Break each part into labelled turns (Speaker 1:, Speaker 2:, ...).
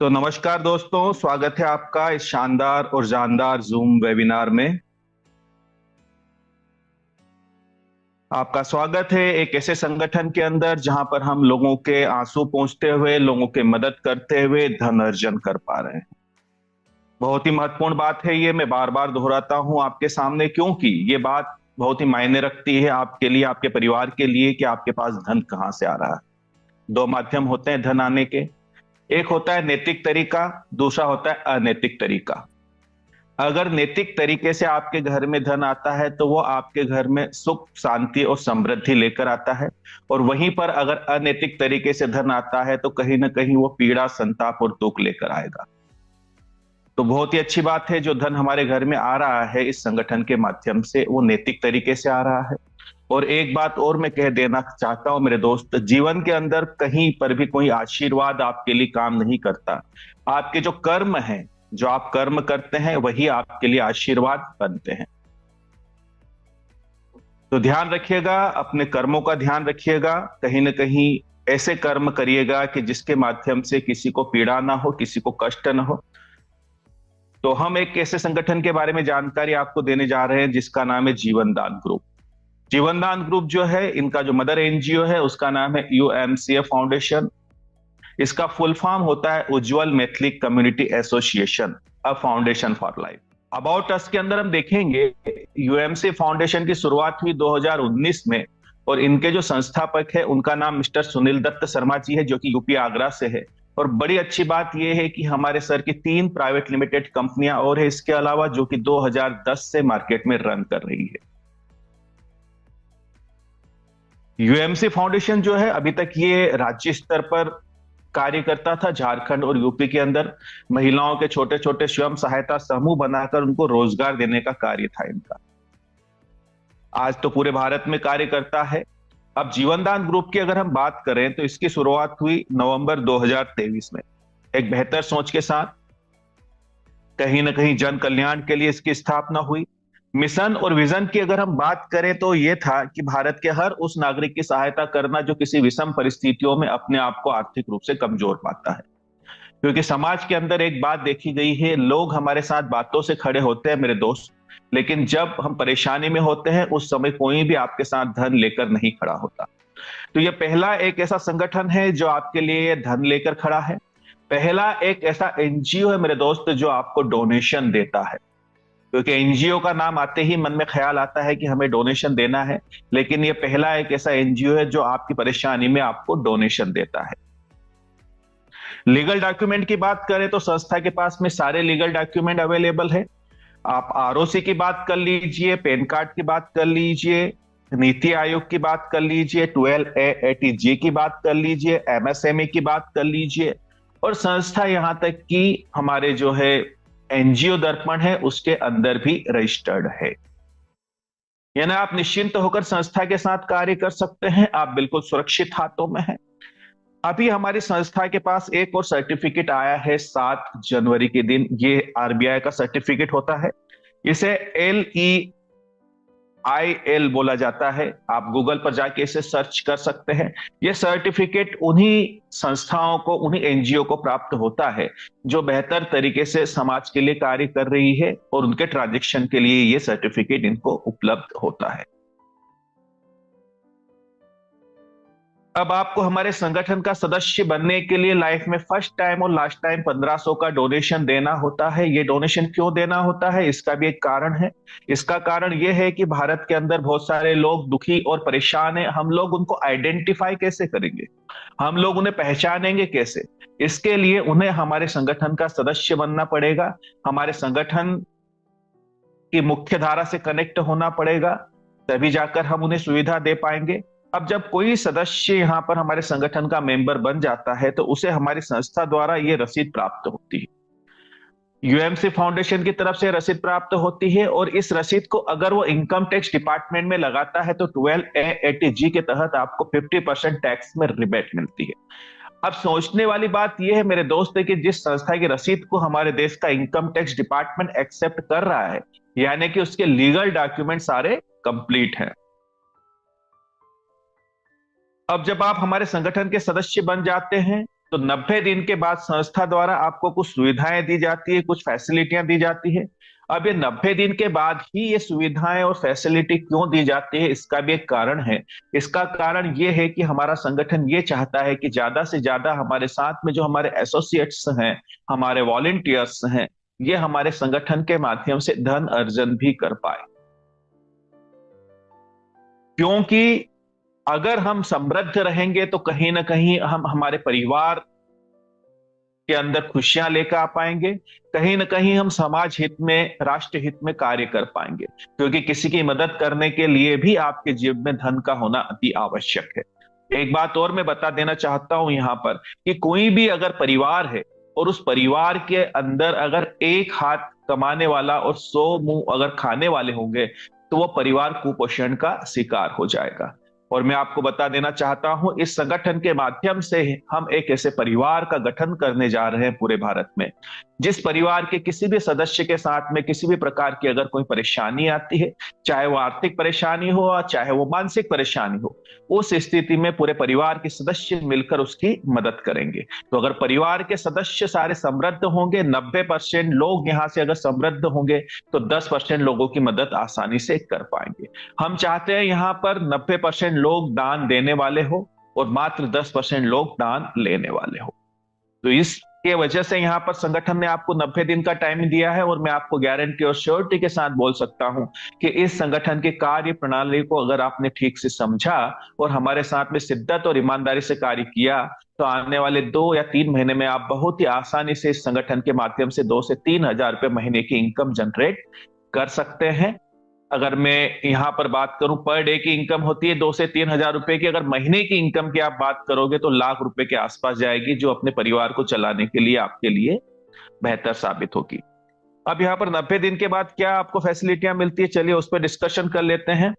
Speaker 1: तो नमस्कार दोस्तों, स्वागत है आपका इस शानदार और जानदार जूम वेबिनार में। आपका स्वागत है एक ऐसे संगठन के अंदर जहां पर हम लोगों के आंसू पोंछते हुए, लोगों के मदद करते हुए धन अर्जन कर पा रहे हैं। बहुत ही महत्वपूर्ण बात है ये, मैं बार बार दोहराता हूं आपके सामने, क्योंकि ये बात बहुत ही मायने रखती है आपके लिए, आपके परिवार के लिए, कि आपके पास धन कहां से आ रहा है। दो माध्यम होते हैं धन आने के। एक होता है नैतिक तरीका, दूसरा होता है अनैतिक तरीका। अगर नैतिक तरीके से आपके घर में धन आता है तो वो आपके घर में सुख, शांति और समृद्धि लेकर आता है। और वहीं पर अगर अनैतिक तरीके से धन आता है तो कहीं ना कहीं वो पीड़ा, संताप और दुख लेकर आएगा। तो बहुत ही अच्छी बात है, जो धन हमारे घर में आ रहा है इस संगठन के माध्यम से, वो नैतिक तरीके से आ रहा है। और एक बात और मैं कह देना चाहता हूं मेरे दोस्त, जीवन के अंदर कहीं पर भी कोई आशीर्वाद आपके लिए काम नहीं करता। आपके जो कर्म हैं, जो आप कर्म करते हैं, वही आपके लिए आशीर्वाद बनते हैं। तो ध्यान रखिएगा, अपने कर्मों का ध्यान रखिएगा। कहीं ना कहीं ऐसे कर्म करिएगा कि जिसके माध्यम से किसी को पीड़ा ना हो, किसी को कष्ट ना हो। तो हम एक ऐसे संगठन के बारे में जानकारी आपको देने जा रहे हैं जिसका नाम है जीवन दान ग्रुप। जीवन दान ग्रुप जो है, इनका जो मदर एनजीओ है उसका नाम है यूएमसीए फाउंडेशन। इसका फुल फॉर्म होता है Ujjwal Maithili community association, a foundation for life. About us के अंदर हम देखेंगे यूएमसी फाउंडेशन की शुरुआत हुई 2019 में, और इनके जो संस्थापक है उनका नाम मिस्टर सुनील दत्त शर्मा जी है, जो कि यूपी आगरा से है। और बड़ी अच्छी बात यह है कि हमारे सर की 3 प्राइवेट लिमिटेड कंपनियां और है इसके अलावा, जो कि 2010 से मार्केट में रन कर रही है। यूएमसी फाउंडेशन जो है, अभी तक ये राज्य स्तर पर कार्य करता था। झारखंड और यूपी के अंदर महिलाओं के छोटे छोटे स्वयं सहायता समूह बनाकर उनको रोजगार देने का कार्य था इनका। आज तो पूरे भारत में कार्य करता है। अब जीवनदान ग्रुप की अगर हम बात करें तो इसकी शुरुआत हुई नवंबर 2023 में, एक बेहतर सोच के साथ। कहीं ना कहीं जन कल्याण के लिए इसकी स्थापना हुई। मिशन और विजन की अगर हम बात करें तो यह था कि भारत के हर उस नागरिक की सहायता करना जो किसी विषम परिस्थितियों में अपने आप को आर्थिक रूप से कमजोर पाता है। क्योंकि समाज के अंदर एक बात देखी गई है, लोग हमारे साथ बातों से खड़े होते हैं मेरे दोस्त, लेकिन जब हम परेशानी में होते हैं उस समय कोई भी आपके साथ धन लेकर नहीं खड़ा होता। तो यह पहला एक ऐसा संगठन है जो आपके लिए धन लेकर खड़ा है। पहला एक ऐसा एनजीओ है मेरे दोस्त जो आपको डोनेशन देता है। क्योंकि एनजीओ का नाम आते ही मन में ख्याल आता है कि हमें डोनेशन देना है, लेकिन यह पहला एक ऐसा एनजीओ है जो आपकी परेशानी में आपको डोनेशन देता है। लीगल डॉक्यूमेंट की बात करें तो संस्था के पास में सारे लीगल डॉक्यूमेंट अवेलेबल है। आप आरओसी की बात कर लीजिए, पैन कार्ड की बात कर लीजिए, नीति आयोग की बात कर लीजिए, 12A/ATG की बात कर लीजिए, एमएसएमई की बात कर लीजिए, और संस्था यहां तक कि हमारे जो है एनजीओ दर्पण है उसके अंदर भी रजिस्टर्ड है। यानी आप निश्चिंत होकर संस्था के साथ कार्य कर सकते हैं, आप बिल्कुल सुरक्षित हाथों में हैं। अभी हमारी संस्था के पास एक और सर्टिफिकेट आया है 7 जनवरी के दिन। ये आरबीआई का सर्टिफिकेट होता है, इसे LEIL बोला जाता है। आप गूगल पर जाके इसे सर्च कर सकते हैं। यह सर्टिफिकेट उन्हीं संस्थाओं को, उन्हीं एनजीओ को प्राप्त होता है जो बेहतर तरीके से समाज के लिए कार्य कर रही है, और उनके ट्रांजैक्शन के लिए यह सर्टिफिकेट इनको उपलब्ध होता है। अब आपको हमारे संगठन का सदस्य बनने के लिए लाइफ में फर्स्ट टाइम और लास्ट टाइम 1500 का डोनेशन देना होता है। ये डोनेशन क्यों देना होता है, इसका भी एक कारण है। इसका कारण यह है कि भारत के अंदर बहुत सारे लोग दुखी और परेशान हैं। हम लोग उनको आइडेंटिफाई कैसे करेंगे, हम लोग उन्हें पहचानेंगे कैसे? इसके लिए उन्हें हमारे संगठन का सदस्य बनना पड़ेगा, हमारे संगठन की मुख्य धारा से कनेक्ट होना पड़ेगा, तभी जाकर हम उन्हें सुविधा दे पाएंगे। अब जब कोई सदस्य यहां पर हमारे संगठन का मेंबर बन जाता है तो उसे हमारी संस्था द्वारा यह रसीद प्राप्त होती है। यूएमसी फाउंडेशन की तरफ से रसीद प्राप्त होती है, और इस रसीद को अगर वो इनकम टैक्स डिपार्टमेंट में लगाता है तो 12A/ATG के तहत आपको 50% टैक्स में रिबेट मिलती है। अब सोचने वाली बात यह है मेरे दोस्त कि जिस संस्था की रसीद को हमारे देश का इनकम टैक्स डिपार्टमेंट एक्सेप्ट कर रहा है, यानी कि उसके लीगल डॉक्यूमेंट सारे कंप्लीट हैं। अब जब आप हमारे संगठन के सदस्य बन जाते हैं तो 90 दिन के बाद संस्था द्वारा आपको कुछ सुविधाएं दी जाती है, कुछ फैसिलिटियां दी जाती है। अब ये 90 दिन के बाद ही ये सुविधाएं और फैसिलिटी क्यों दी जाती है, इसका भी एक कारण है। इसका कारण ये है कि हमारा संगठन ये चाहता है कि ज्यादा से ज्यादा हमारे साथ में जो हमारे एसोसिएट्स हैं, हमारे वॉलेंटियर्स हैं, ये हमारे संगठन के माध्यम से धन अर्जन भी कर पाए। क्योंकि अगर हम समृद्ध रहेंगे तो कहीं ना कहीं हम हमारे परिवार के अंदर खुशियां लेकर आ पाएंगे, कहीं ना कहीं हम समाज हित में, राष्ट्र हित में कार्य कर पाएंगे। क्योंकि किसी की मदद करने के लिए भी आपके जेब में धन का होना अति आवश्यक है। एक बात और मैं बता देना चाहता हूं यहां पर, कि कोई भी अगर परिवार है और उस परिवार के अंदर अगर एक हाथ कमाने वाला और 100 मुंह अगर खाने वाले होंगे, तो वो परिवार कुपोषण का शिकार हो जाएगा। और मैं आपको बता देना चाहता हूं, इस संगठन के माध्यम से हम एक ऐसे परिवार का गठन करने जा रहे हैं पूरे भारत में, जिस परिवार के किसी भी सदस्य के साथ में किसी भी प्रकार की अगर कोई परेशानी आती है, चाहे वो आर्थिक परेशानी हो चाहे वो मानसिक परेशानी हो, उस स्थिति में पूरे परिवार के सदस्य मिलकर उसकी मदद करेंगे। तो अगर परिवार के सदस्य सारे समृद्ध होंगे, 90% लोग यहां से अगर समृद्ध होंगे, तो 10% लोगों की मदद आसानी से कर पाएंगे। हम चाहते हैं यहां पर 90% लोग दान देने वाले हो और मात्र 10% लोग दान लेने वाले हो। तो इसके वजह से यहां पर संगठन ने आपको 90 दिन का टाइम दिया है, और मैं आपको गारंटी और श्योरिटी के साथ बोल सकता हूं कि इस संगठन की कार्य प्रणाली को अगर आपने ठीक से समझा और हमारे साथ में शिद्दत और ईमानदारी से कार्य किया, तो आने वाले 2 या 3 महीने में आप बहुत ही आसानी से इस संगठन के माध्यम से 2 से 3 हजार रुपए महीने की इनकम जनरेट कर सकते हैं। अगर मैं यहां पर बात करूं, पर डे की इनकम होती है 2 से 3 हजार रुपए की, अगर महीने की इनकम की आप बात करोगे तो लाख रुपए के आसपास जाएगी, जो अपने परिवार को चलाने के लिए आपके लिए बेहतर साबित होगी। अब यहाँ पर 90 दिन के बाद क्या आपको फैसिलिटियां मिलती है, चलिए उस पर डिस्कशन कर लेते हैं।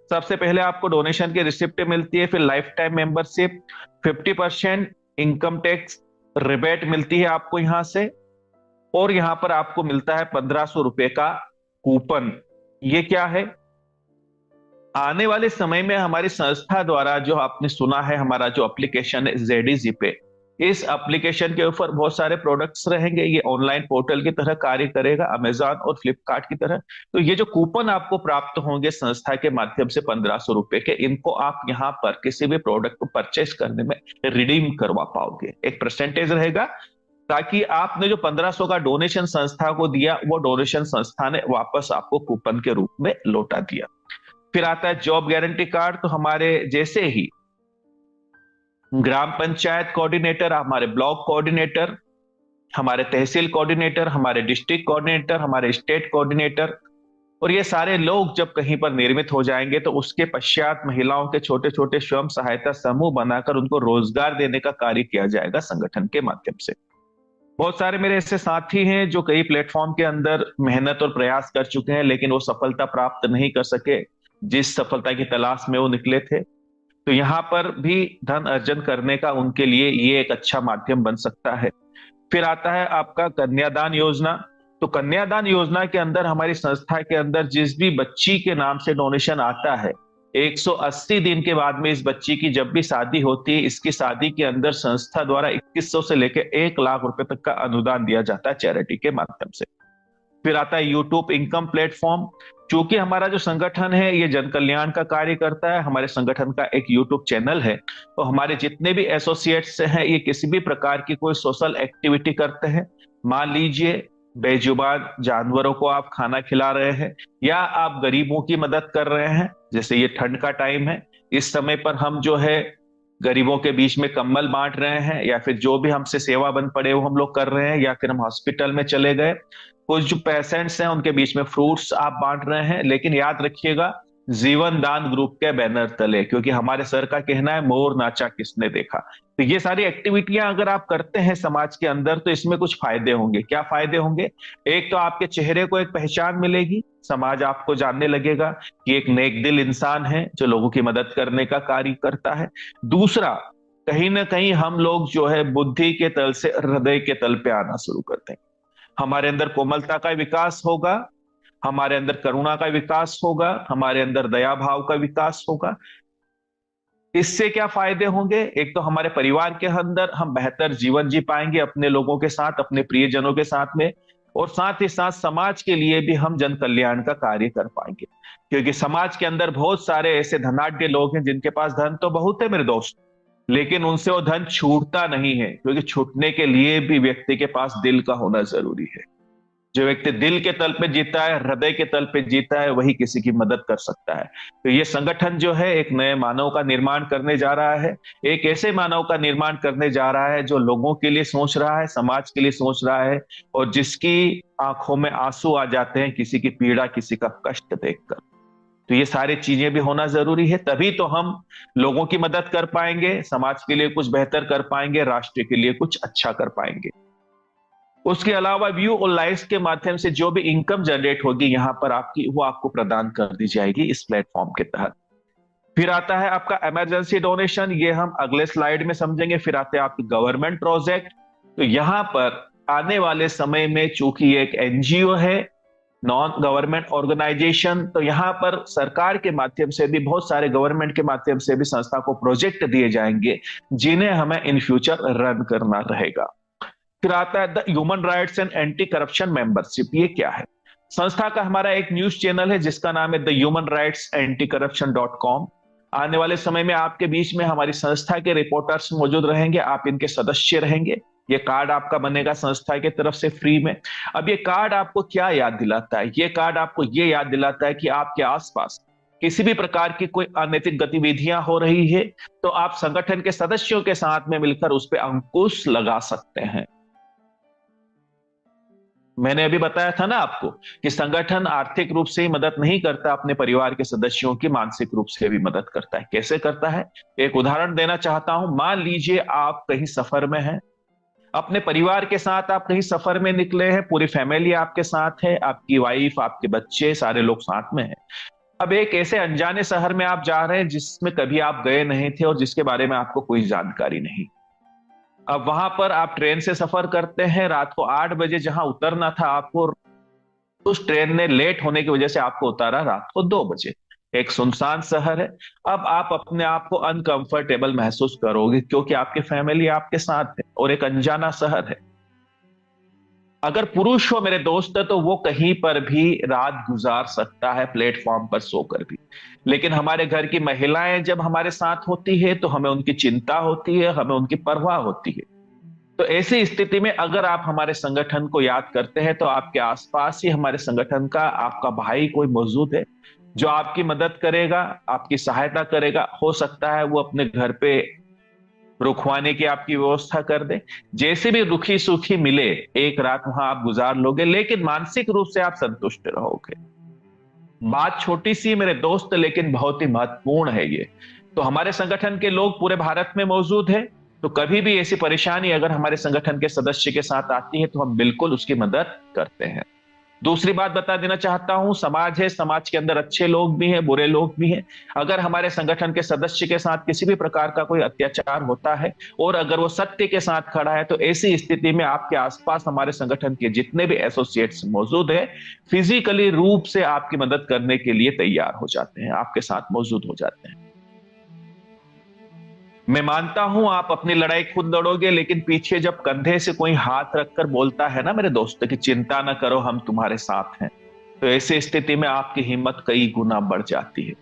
Speaker 1: सबसे पहले आपको डोनेशन की रिसिप्ट मिलती है, फिर life time membership, 50% income tax rebate मिलती है आपको यहां से, और यहां पर आपको मिलता है 1500 रुपए का कूपन। ये क्या है? आने वाले समय में हमारी संस्था द्वारा, जो आपने सुना है हमारा जो एप्लीकेशन है जेडीजी पे, इस एप्लीकेशन के ऊपर बहुत सारे प्रोडक्ट्स रहेंगे। ये ऑनलाइन पोर्टल की तरह कार्य करेगा, अमेजॉन और फ्लिपकार्ट की तरह। तो ये जो कूपन आपको प्राप्त होंगे संस्था के माध्यम से 1500 रुपए के, इनको आप यहाँ पर किसी भी प्रोडक्ट को परचेस करने में रिडीम करवा पाओगे। एक परसेंटेज रहेगा, ताकि आपने जो 1500 का डोनेशन संस्था को दिया, वो डोनेशन संस्था ने वापस आपको कूपन के रूप में लौटा दिया। फिर आता है जॉब गारंटी कार्ड। तो हमारे जैसे ही ग्राम पंचायत कोऑर्डिनेटर, हमारे ब्लॉक कोऑर्डिनेटर, हमारे तहसील कोऑर्डिनेटर, हमारे डिस्ट्रिक्ट कोऑर्डिनेटर, हमारे स्टेट कोऑर्डिनेटर, और ये सारे लोग जब कहीं पर निर्मित हो जाएंगे, तो उसके पश्चात महिलाओं के छोटे छोटे स्वयं सहायता समूह बनाकर उनको रोजगार देने का कार्य किया जाएगा संगठन के माध्यम से। बहुत सारे मेरे ऐसे साथी हैं जो कई प्लेटफॉर्म के अंदर मेहनत और प्रयास कर चुके हैं, लेकिन वो सफलता प्राप्त नहीं कर सके जिस सफलता की तलाश में वो निकले थे। तो यहाँ पर भी धन अर्जन करने का उनके लिए ये एक अच्छा माध्यम बन सकता है। फिर आता है आपका कन्यादान योजना। तो कन्यादान योजना के अंदर हमारी संस्था के अंदर जिस भी बच्ची के नाम से डोनेशन आता है, 180 दिन के बाद में इस बच्ची की जब भी शादी होती है, इसकी शादी के अंदर संस्था द्वारा 2100 से लेकर 1 लाख रुपए तक का अनुदान दिया जाता है चैरिटी के माध्यम से। फिर आता है यूट्यूब इनकम प्लेटफॉर्म। चूंकि हमारा जो संगठन है ये जन कल्याण का कार्य करता है, हमारे संगठन का एक यूट्यूब चैनल है, तो हमारे जितने भी एसोसिएट्स हैं ये किसी भी प्रकार की कोई सोशल एक्टिविटी करते हैं, मान लीजिए बेजुबान जानवरों को आप खाना खिला रहे हैं, या आप गरीबों की मदद कर रहे हैं, जैसे ये ठंड का टाइम है, इस समय पर हम जो है गरीबों के बीच में कंबल बांट रहे हैं, या फिर जो भी हमसे सेवा बन पड़े वो हम लोग कर रहे हैं, या फिर हम हॉस्पिटल में चले गए, कुछ जो पेशेंट्स हैं उनके बीच में फ्रूट्स आप बांट रहे हैं। लेकिन याद रखिएगा, जीवन दान ग्रुप के बैनर तले, क्योंकि हमारे सर का कहना है मोर नाचा किसने देखा। तो ये सारी एक्टिविटियां अगर आप करते हैं समाज के अंदर, तो इसमें कुछ फायदे होंगे। क्या फायदे होंगे? एक तो आपके चेहरे को एक पहचान मिलेगी, समाज आपको जानने लगेगा कि एक नेक दिल इंसान है जो लोगों की मदद करने का कार्य करता है। दूसरा, कहीं ना कहीं हम लोग जो है बुद्धि के तल से हृदय के तल पे आना शुरू करते हैं। हमारे अंदर कोमलता का विकास होगा, हमारे अंदर करुणा का विकास होगा, हमारे अंदर दया भाव का विकास होगा। इससे क्या फायदे होंगे? एक तो हमारे परिवार के अंदर हम बेहतर जीवन जी पाएंगे अपने लोगों के साथ, अपने प्रियजनों के साथ में, और साथ ही साथ समाज के लिए भी हम जन कल्याण का कार्य कर पाएंगे। क्योंकि समाज के अंदर बहुत सारे ऐसे धनाढ्य लोग हैं जिनके पास धन तो बहुत है मेरे दोस्त, लेकिन उनसे वो धन छूटता नहीं है, क्योंकि छूटने के लिए भी व्यक्ति के पास दिल का होना जरूरी है। जो व्यक्ति दिल के तल पे जीता है, हृदय के तल पे जीता है, वही किसी की मदद कर सकता है। तो ये संगठन जो है एक नए मानव का निर्माण करने जा रहा है, एक ऐसे मानव का निर्माण करने जा रहा है जो लोगों के लिए सोच रहा है, समाज के लिए सोच रहा है, और जिसकी आंखों में आंसू आ जाते हैं किसी की पीड़ा, किसी का कष्ट देखकर। तो ये सारी चीजें भी होना जरूरी है, तभी तो हम लोगों की मदद कर पाएंगे, समाज के लिए कुछ बेहतर कर पाएंगे, राष्ट्र के लिए कुछ अच्छा कर पाएंगे। उसके अलावा व्यू और लाइक्स के माध्यम से जो भी इनकम जनरेट होगी यहां पर आपकी, वो आपको प्रदान कर दी जाएगी इस प्लेटफॉर्म के तहत। फिर आता है आपका इमरजेंसी डोनेशन, ये हम अगले स्लाइड में समझेंगे। फिर आते हैं आपके गवर्नमेंट प्रोजेक्ट। तो यहां पर आने वाले समय में, चूंकि ये एक एनजीओ है, नॉन गवर्नमेंट ऑर्गेनाइजेशन, तो यहां पर सरकार के माध्यम से भी, बहुत सारे गवर्नमेंट के माध्यम से भी संस्था को प्रोजेक्ट दिए जाएंगे जिन्हें हमें इन फ्यूचर रन करना रहेगा। फिर आता है the human rights and anti corruption membership. ये क्या है? संस्था का हमारा एक न्यूज चैनल है जिसका नाम है the human rights anti corruption .com। आने वाले समय में आपके बीच में हमारी संस्था के रिपोर्टर्स मौजूद रहेंगे, आप इनके सदस्य रहेंगे। ये कार्ड आपका बनेगा संस्था की तरफ से फ्री में। अब ये कार्ड आपको क्या याद दिलाता है? ये कार्ड आपको ये याद दिलाता है कि आपके आसपास किसी भी प्रकार की कोई अनैतिक गतिविधियां हो रही है तो आप संगठन के सदस्यों के साथ में मिलकर उस पर अंकुश लगा सकते हैं। मैंने अभी बताया था ना आपको कि संगठन आर्थिक रूप से ही मदद नहीं करता, अपने परिवार के सदस्यों की मानसिक रूप से भी मदद करता है। कैसे करता है? एक उदाहरण देना चाहता हूं। मान लीजिए आप कहीं सफर में हैं, अपने परिवार के साथ आप कहीं सफर में निकले हैं, पूरी फैमिली आपके साथ है, आपकी वाइफ, आपके बच्चे, सारे लोग साथ में हैं। अब एक ऐसे अनजाने शहर में आप जा रहे हैं जिसमें कभी आप गए नहीं थे और जिसके बारे में आपको कोई जानकारी नहीं। अब वहां पर आप ट्रेन से सफर करते हैं, रात को 8 बजे जहां उतरना था आपको, उस ट्रेन ने लेट होने की वजह से आपको उतारा रात को 2 बजे। एक सुनसान शहर है। अब आप अपने आप को अनकंफर्टेबल महसूस करोगे क्योंकि आपकी फैमिली आपके साथ है और एक अनजाना शहर है। अगर पुरुष हो मेरे दोस्त तो वो कहीं पर भी रात गुजार सकता है, प्लेटफॉर्म पर सोकर भी। लेकिन हमारे घर की महिलाएं जब हमारे साथ होती है तो हमें उनकी चिंता होती है, हमें उनकी परवाह होती है। तो ऐसी स्थिति में अगर आप हमारे संगठन को याद करते हैं तो आपके आसपास ही हमारे संगठन का आपका भाई कोई मौजूद है जो आपकी मदद करेगा, आपकी सहायता करेगा। हो सकता है वो अपने घर पे रुकवाने की आपकी व्यवस्था कर दे। जैसे भी रुखी सूखी मिले, एक रात वहां आप गुजार लोगे, लेकिन मानसिक रूप से आप संतुष्ट रहोगे। बात छोटी सी मेरे दोस्त, लेकिन बहुत ही महत्वपूर्ण है ये। तो हमारे संगठन के लोग पूरे भारत में मौजूद है, तो कभी भी ऐसी परेशानी अगर हमारे संगठन के सदस्य के साथ आती है तो हम बिल्कुल उसकी मदद करते हैं। दूसरी बात बता देना चाहता हूं, समाज है, समाज के अंदर अच्छे लोग भी हैं, बुरे लोग भी हैं। अगर हमारे संगठन के सदस्य के साथ किसी भी प्रकार का कोई अत्याचार होता है और अगर वो सत्य के साथ खड़ा है तो ऐसी स्थिति में आपके आसपास हमारे संगठन के जितने भी एसोसिएट्स मौजूद है, फिजिकली रूप से आपकी मदद करने के लिए तैयार हो जाते हैं, आपके साथ मौजूद हो जाते हैं। मैं मानता हूं आप अपनी लड़ाई खुद लड़ोगे, लेकिन पीछे जब कंधे से कोई हाथ रखकर बोलता है ना मेरे दोस्त कि चिंता ना करो हम तुम्हारे साथ हैं, तो ऐसी स्थिति में आपकी हिम्मत कई गुना बढ़ जाती है।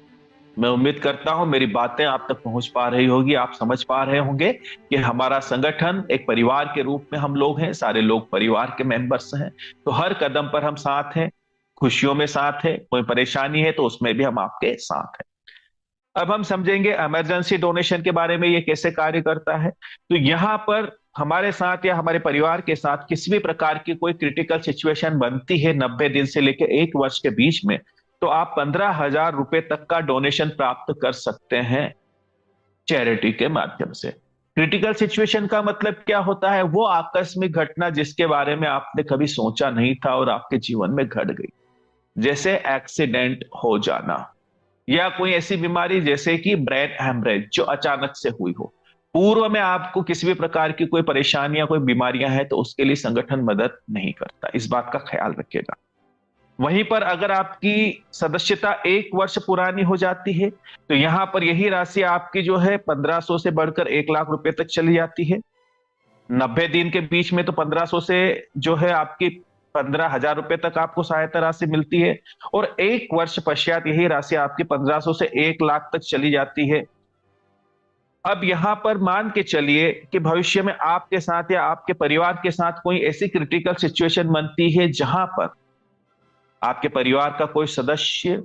Speaker 1: मैं उम्मीद करता हूं मेरी बातें आप तक पहुंच पा रही होगी, आप समझ पा रहे होंगे कि हमारा संगठन एक परिवार के रूप में हम लोग हैं, सारे लोग परिवार के मेंबर्स हैं। तो हर कदम पर हम साथ हैं, खुशियों में साथ है, कोई परेशानी है तो उसमें भी हम आपके साथ हैं। अब हम समझेंगे इमरजेंसी डोनेशन के बारे में, ये कैसे कार्य करता है। तो यहां पर हमारे साथ या हमारे परिवार के साथ किसी भी प्रकार की कोई क्रिटिकल सिचुएशन बनती है 90 दिन से लेकर 1 वर्ष के बीच में, तो आप 15,000 रुपए तक का डोनेशन प्राप्त कर सकते हैं चैरिटी के माध्यम से। क्रिटिकल सिचुएशन का मतलब क्या होता है? वो आकस्मिक घटना जिसके बारे में आपने कभी सोचा नहीं था और आपके जीवन में घट गई, जैसे एक्सीडेंट हो जाना या कोई ऐसी बीमारी जैसे कि ब्रेन हेमरेज जो अचानक से हुई हो। पूर्व में आपको किसी भी प्रकार की कोई परेशानियां, कोई बीमारियां हैं तो उसके लिए संगठन मदद नहीं करता, इस बात का ख्याल रखिएगा। वहीं पर अगर आपकी सदस्यता 1 वर्ष पुरानी हो जाती है तो यहां पर यही राशि आपकी जो है 1500 से बढ़कर 1 लाख रुपए तक चली जाती है। 90 दिन के बीच में तो 1500 से जो है आपकी 15,000 रुपए तक आपको सहायता राशि मिलती है, और 1 वर्ष पश्चात यही राशि आपकी 1500 से 1 लाख तक चली जाती है। अब यहां पर मान के चलिए कि भविष्य में आपके साथ या आपके परिवार के साथ कोई ऐसी क्रिटिकल सिचुएशन बनती है जहां पर आपके परिवार का कोई सदस्य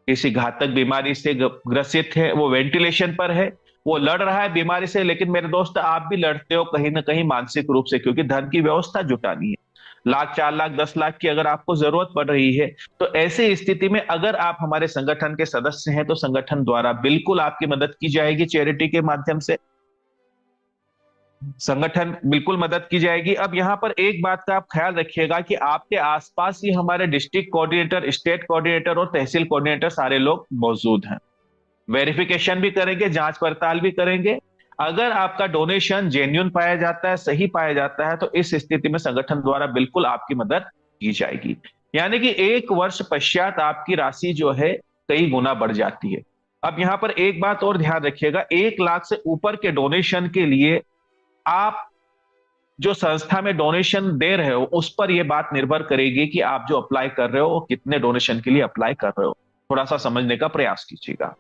Speaker 1: किसी घातक बीमारी से ग्रसित है, वो वेंटिलेशन पर है, वो लड़ रहा है बीमारी से, लेकिन मेरे दोस्त आप भी लड़ते हो कहीं ना कहीं मानसिक रूप से, क्योंकि धन की व्यवस्था जुटानी है। लाख, 4 लाख, 10 लाख की अगर आपको जरूरत पड़ रही है, तो ऐसी स्थिति में अगर आप हमारे संगठन के सदस्य हैं तो संगठन द्वारा बिल्कुल आपकी मदद की जाएगी, चैरिटी के माध्यम से संगठन बिल्कुल मदद की जाएगी। अब यहां पर एक बात का आप ख्याल रखिएगा कि आपके आसपास ही हमारे डिस्ट्रिक्ट कोऑर्डिनेटर, स्टेट कोऑर्डिनेटर और तहसील कोऑर्डिनेटर सारे लोग मौजूद हैं। वेरिफिकेशन भी करेंगे, जांच पड़ताल भी करेंगे। अगर आपका डोनेशन जेन्युइन पाया जाता है, सही पाया जाता है, तो इस स्थिति में संगठन द्वारा बिल्कुल आपकी मदद की जाएगी। यानी कि 1 वर्ष पश्चात आपकी राशि जो है कई गुना बढ़ जाती है। अब यहां पर एक बात और ध्यान रखिएगा, 1 लाख से ऊपर के डोनेशन के लिए आप जो संस्था में डोनेशन दे रहे हो उस पर यह बात निर्भर करेगी कि आप जो अप्लाई कर रहे हो वो कितने डोनेशन के लिए अप्लाई कर रहे हो। थोड़ा सा समझने का प्रयास कीजिएगा।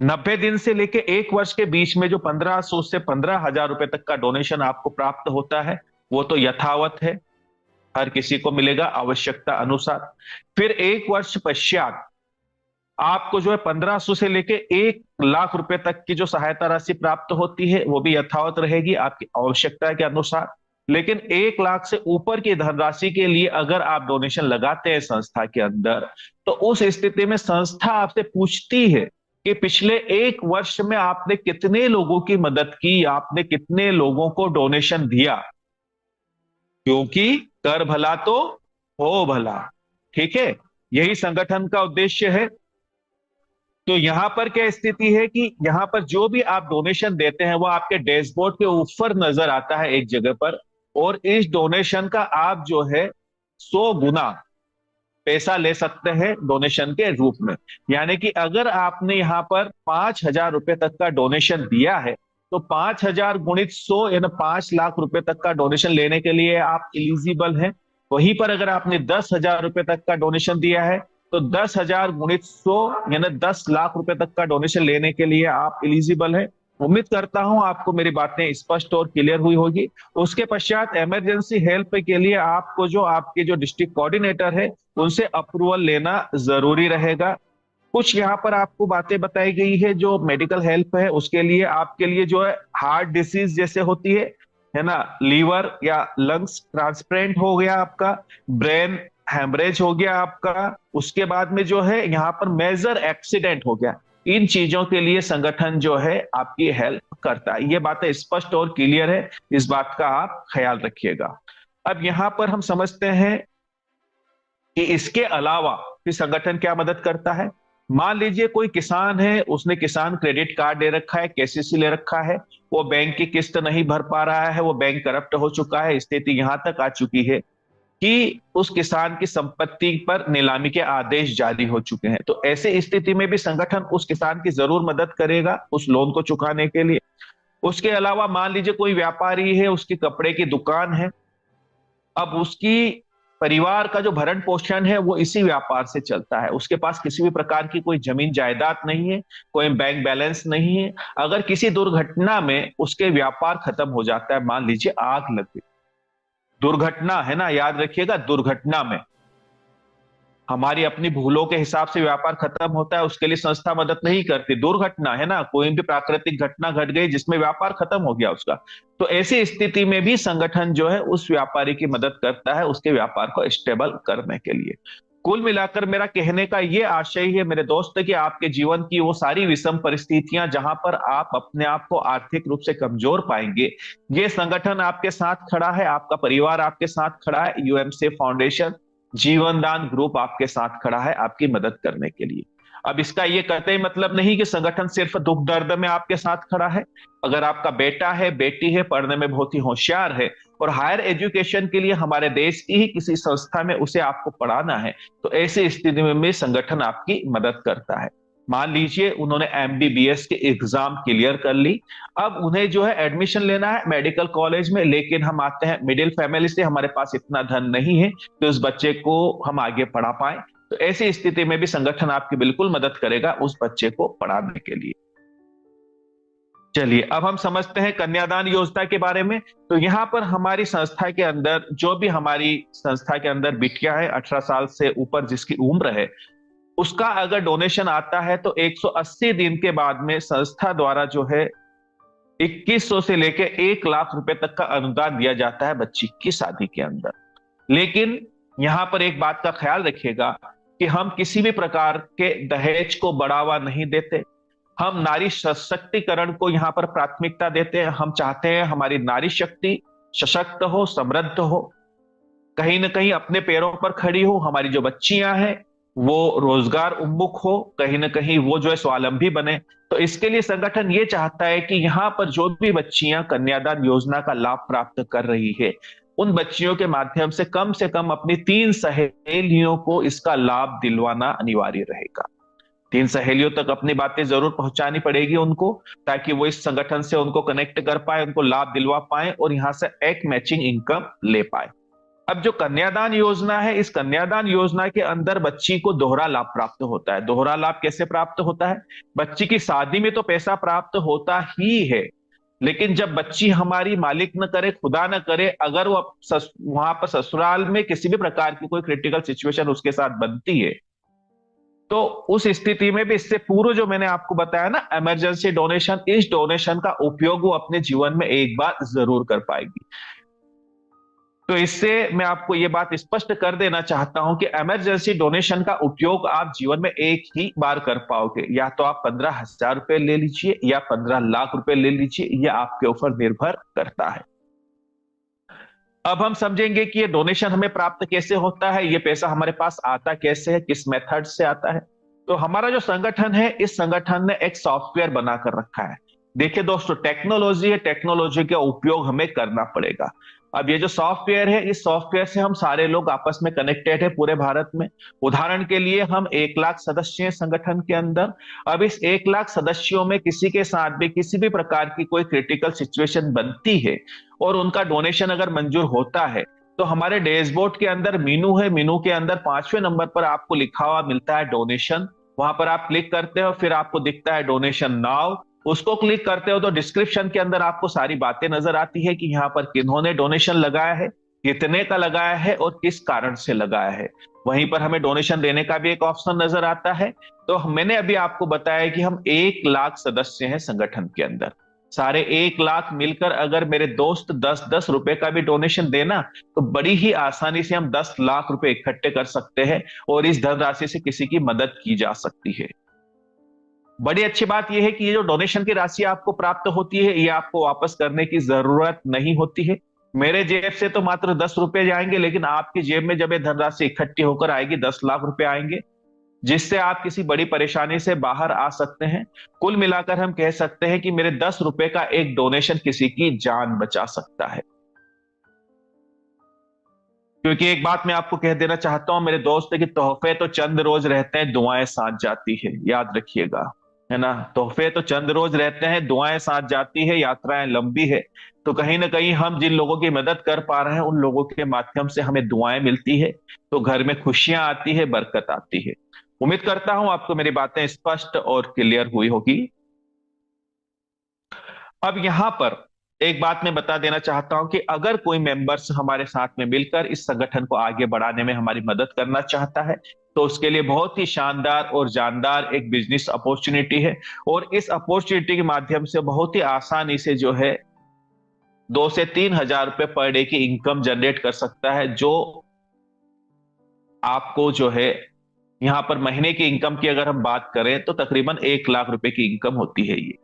Speaker 1: 90 दिन से लेके 1 वर्ष के बीच में जो 1500 से 15,000 रुपए तक का डोनेशन आपको प्राप्त होता है वो तो यथावत है, हर किसी को मिलेगा आवश्यकता अनुसार। फिर 1 वर्ष पश्चात आपको जो है 1500 से लेके 1 लाख रुपए तक की जो सहायता राशि प्राप्त होती है वो भी यथावत रहेगी आपकी आवश्यकता के अनुसार। लेकिन 1 लाख से ऊपर की धनराशि के लिए अगर आप डोनेशन लगाते हैं संस्था के अंदर, तो उस स्थिति में संस्था आपसे पूछती है कि पिछले 1 वर्ष में आपने कितने लोगों की मदद की, आपने कितने लोगों को डोनेशन दिया, क्योंकि कर भला तो हो भला। ठीक है, यही संगठन का उद्देश्य है। तो यहां पर क्या स्थिति है कि यहां पर जो भी आप डोनेशन देते हैं वो आपके डैशबोर्ड के ऊपर नजर आता है एक जगह पर, और इस डोनेशन का आप जो है 100 गुना पैसा ले सकते हैं डोनेशन के रूप में। यानी कि अगर आपने यहां पर 5,000 रुपए तक का डोनेशन दिया है तो 5,000 गुणित 100 यानी 5 लाख रुपए तक का डोनेशन लेने के लिए आप इलिजिबल हैं। वहीं पर अगर आपने 10,000 रुपए तक का डोनेशन दिया है तो 10,000 गुणित 100 यानी 10 लाख रुपए तक का डोनेशन लेने के लिए आप इलिजिबल हैं। उम्मीद करता हूं आपको मेरी बातें स्पष्ट और क्लियर हुई होगी। उसके पश्चात इमरजेंसी हेल्प के लिए आपको जो आपके जो डिस्ट्रिक्ट कोऑर्डिनेटर है उनसे अप्रूवल लेना जरूरी रहेगा। कुछ यहाँ पर आपको बातें बताई गई है जो मेडिकल हेल्प है उसके लिए, आपके लिए जो है हार्ट डिसीज जैसे होती है ना, लीवर या लंग्स ट्रांसप्लांट हो गया आपका, ब्रेन हेमरेज हो गया आपका, उसके बाद में जो है यहाँ पर मेजर एक्सीडेंट हो गया, इन चीजों के लिए संगठन जो है आपकी हेल्प करता है। ये बातें स्पष्ट और क्लियर है, इस बात का आप ख्याल रखिएगा। अब यहां पर हम समझते हैं कि इसके अलावा फिर संगठन क्या मदद करता है। मान लीजिए कोई किसान है, उसने किसान क्रेडिट कार्ड ले रखा है, केसीसी ले रखा है, वो बैंक की किस्त नहीं भर पा रहा है, वो बैंक करप्ट हो चुका है, स्थिति यहां तक आ चुकी है कि उस किसान की संपत्ति पर नीलामी के आदेश जारी हो चुके हैं। तो ऐसे स्थिति में भी संगठन उस किसान की जरूर मदद करेगा उस लोन को चुकाने के लिए। उसके अलावा मान लीजिए कोई व्यापारी है, उसकी कपड़े की दुकान है, अब उसकी परिवार का जो भरण पोषण है वो इसी व्यापार से चलता है, उसके पास किसी भी प्रकार की कोई जमीन जायदाद नहीं है, कोई बैंक बैलेंस नहीं है। अगर किसी दुर्घटना में उसके व्यापार खत्म हो जाता है, मान लीजिए आग लग गई, दुर्घटना है ना, याद रखिएगा दुर्घटना में, हमारी अपनी भूलों के हिसाब से व्यापार खत्म होता है उसके लिए संस्था मदद नहीं करती। दुर्घटना है ना, कोई भी प्राकृतिक घटना घट गई जिसमें व्यापार खत्म हो गया उसका, तो ऐसी स्थिति में भी संगठन जो है उस व्यापारी की मदद करता है उसके व्यापार को स्टेबल करने के लिए। कुल मिलाकर मेरा कहने का ये आशय है मेरे दोस्त कि आपके जीवन की वो सारी विषम परिस्थितियां जहां पर आप अपने आप को आर्थिक रूप से कमजोर पाएंगे, ये संगठन आपके साथ खड़ा है, आपका परिवार आपके साथ खड़ा है, यूएमसी फाउंडेशन जीवन दान ग्रुप आपके साथ खड़ा है आपकी मदद करने के लिए। अब इसका ये कतई मतलब नहीं कि संगठन सिर्फ दुख दर्द में आपके साथ खड़ा है। अगर आपका बेटा है, बेटी है, पढ़ने में बहुत ही होशियार है, और हायर एजुकेशन के लिए हमारे देश की ही किसी संस्था में उसे आपको पढ़ाना है, तो ऐसी स्थिति में भी संगठन आपकी मदद करता है। मान लीजिए उन्होंने एमबीबीएस के एग्जाम क्लियर कर ली, अब उन्हें जो है एडमिशन लेना है मेडिकल कॉलेज में, लेकिन हम आते हैं मिडिल फैमिली से, हमारे पास इतना धन नहीं है कि उस बच्चे को हम आगे पढ़ा पाए, तो ऐसी स्थिति में भी संगठन आपकी बिल्कुल मदद करेगा उस बच्चे को पढ़ाने के लिए। चलिए अब हम समझते हैं कन्यादान योजना के बारे में। तो यहाँ पर हमारी संस्था के अंदर, जो भी हमारी संस्था के अंदर बिटिया है 18 साल से ऊपर जिसकी उम्र है, उसका अगर डोनेशन आता है तो 180 दिन के बाद में संस्था द्वारा जो है 2100 से लेकर 1 लाख रुपए तक का अनुदान दिया जाता है बच्ची की शादी के अंदर। लेकिन यहां पर एक बात का ख्याल रखिएगा कि हम किसी भी प्रकार के दहेज को बढ़ावा नहीं देते, हम नारी सशक्तिकरण को यहां पर प्राथमिकता देते हैं। हम चाहते हैं हमारी नारी शक्ति सशक्त हो, समृद्ध हो, कहीं ना कहीं अपने पैरों पर खड़ी हो, हमारी जो बच्चियां हैं वो रोजगार उन्मुख हो, कहीं ना कहीं वो जो है स्वावलंबी बने। तो इसके लिए संगठन ये चाहता है कि यहाँ पर जो भी बच्चियां कन्यादान योजना का लाभ प्राप्त कर रही है, उन बच्चियों के माध्यम से कम अपनी 3 सहेलियों को इसका लाभ दिलवाना अनिवार्य रहेगा। 3 सहेलियों तक अपनी बातें जरूर पहुंचानी पड़ेगी उनको, ताकि वो इस संगठन से उनको कनेक्ट कर पाए, उनको लाभ दिलवा पाए और यहां से एक मैचिंग इनकम ले पाए। अब जो कन्यादान योजना है, इस कन्यादान योजना के अंदर बच्ची को दोहरा लाभ प्राप्त होता है। दोहरा लाभ कैसे प्राप्त होता है? बच्ची की शादी में तो पैसा प्राप्त होता ही है, लेकिन जब बच्ची हमारी मालिक न करे, खुदा न करे, अगर वो वहां पर ससुराल में किसी भी प्रकार की कोई क्रिटिकल सिचुएशन उसके साथ बनती है, तो उस स्थिति में भी इससे पूर्व जो मैंने आपको बताया ना इमरजेंसी डोनेशन, इस डोनेशन का उपयोग वो अपने जीवन में एक बार जरूर कर पाएगी। तो इससे मैं आपको ये बात स्पष्ट कर देना चाहता हूं कि इमरजेंसी डोनेशन का उपयोग आप जीवन में एक ही बार कर पाओगे। या तो आप 15,000 रुपए ले लीजिए या 15 लाख रुपए ले लीजिए, यह आपके ऊपर निर्भर करता है। अब हम समझेंगे कि ये डोनेशन हमें प्राप्त कैसे होता है, ये पैसा हमारे पास आता कैसे है, किस मेथड से आता है। तो हमारा जो संगठन है, इस संगठन ने एक सॉफ्टवेयर बनाकर रखा है। देखिए दोस्तों, टेक्नोलॉजी है, टेक्नोलॉजी का उपयोग हमें करना पड़ेगा। अब ये जो सॉफ्टवेयर है, इस सॉफ्टवेयर से हम सारे लोग आपस में कनेक्टेड है पूरे भारत में। उदाहरण के लिए हम 1 लाख सदस्य हैं संगठन के अंदर। अब इस 1 लाख सदस्यों में किसी के साथ भी किसी भी प्रकार की कोई क्रिटिकल सिचुएशन बनती है और उनका डोनेशन अगर मंजूर होता है, तो हमारे डैशबोर्ड के अंदर मीनू है, मीनू के अंदर 5वें नंबर पर आपको लिखा हुआ मिलता है डोनेशन। वहां पर आप क्लिक करते हो, फिर आपको दिखता है डोनेशन नाउ, उसको क्लिक करते हो तो डिस्क्रिप्शन के अंदर आपको सारी बातें नजर आती है कि यहाँ पर किन्होंने डोनेशन लगाया है, कितने का लगाया है और किस कारण से लगाया है। वहीं पर हमें डोनेशन देने का भी एक ऑप्शन नजर आता है। तो मैंने अभी आपको बताया कि हम 1 लाख सदस्य हैं संगठन के अंदर। सारे 1 लाख मिलकर अगर मेरे दोस्त 10-10 रुपए का भी डोनेशन देना, तो बड़ी ही आसानी से हम 10 लाख रुपए इकट्ठे कर सकते हैं और इस धनराशि से किसी की मदद की जा सकती है। बड़ी अच्छी बात यह है कि ये जो डोनेशन की राशि आपको प्राप्त होती है, ये आपको वापस करने की जरूरत नहीं होती है। मेरे जेब से तो मात्र 10 रुपए जाएंगे, लेकिन आपकी जेब में जब ये धनराशि इकट्ठी होकर आएगी 10 लाख रुपए आएंगे, जिससे आप किसी बड़ी परेशानी से बाहर आ सकते हैं। कुल मिलाकर हम कह सकते हैं कि मेरे 10 रुपए का एक डोनेशन किसी की जान बचा सकता है। क्योंकि एक बात मैं आपको कह देना चाहता हूं मेरे दोस्त, कि तोहफे तो चंद रोज रहते हैं, दुआएं साथ जाती है, याद रखिएगा, है ना। तोहफे तो चंद रोज रहते हैं, दुआएं साथ जाती है, यात्राएं लंबी है। तो कहीं ना कहीं हम जिन लोगों की मदद कर पा रहे हैं, उन लोगों के माध्यम से हमें दुआएं मिलती है, तो घर में खुशियां आती है, बरकत आती है। उम्मीद करता हूं आपको मेरी बातें स्पष्ट और क्लियर हुई होगी। अब यहां पर एक बात मैं बता देना चाहता हूं कि अगर कोई मेंबर्स हमारे साथ में मिलकर इस संगठन को आगे बढ़ाने में हमारी मदद करना चाहता है, तो उसके लिए बहुत ही शानदार और जानदार एक बिजनेस अपॉर्चुनिटी है। और इस अपॉर्चुनिटी के माध्यम से बहुत ही आसानी से जो है 2 से 3 हजार रुपए पर डे की इनकम जनरेट कर सकता है, जो आपको जो है यहां पर महीने की इनकम की अगर हम बात करें तो तकरीबन 1 लाख रुपए की इनकम होती है ये।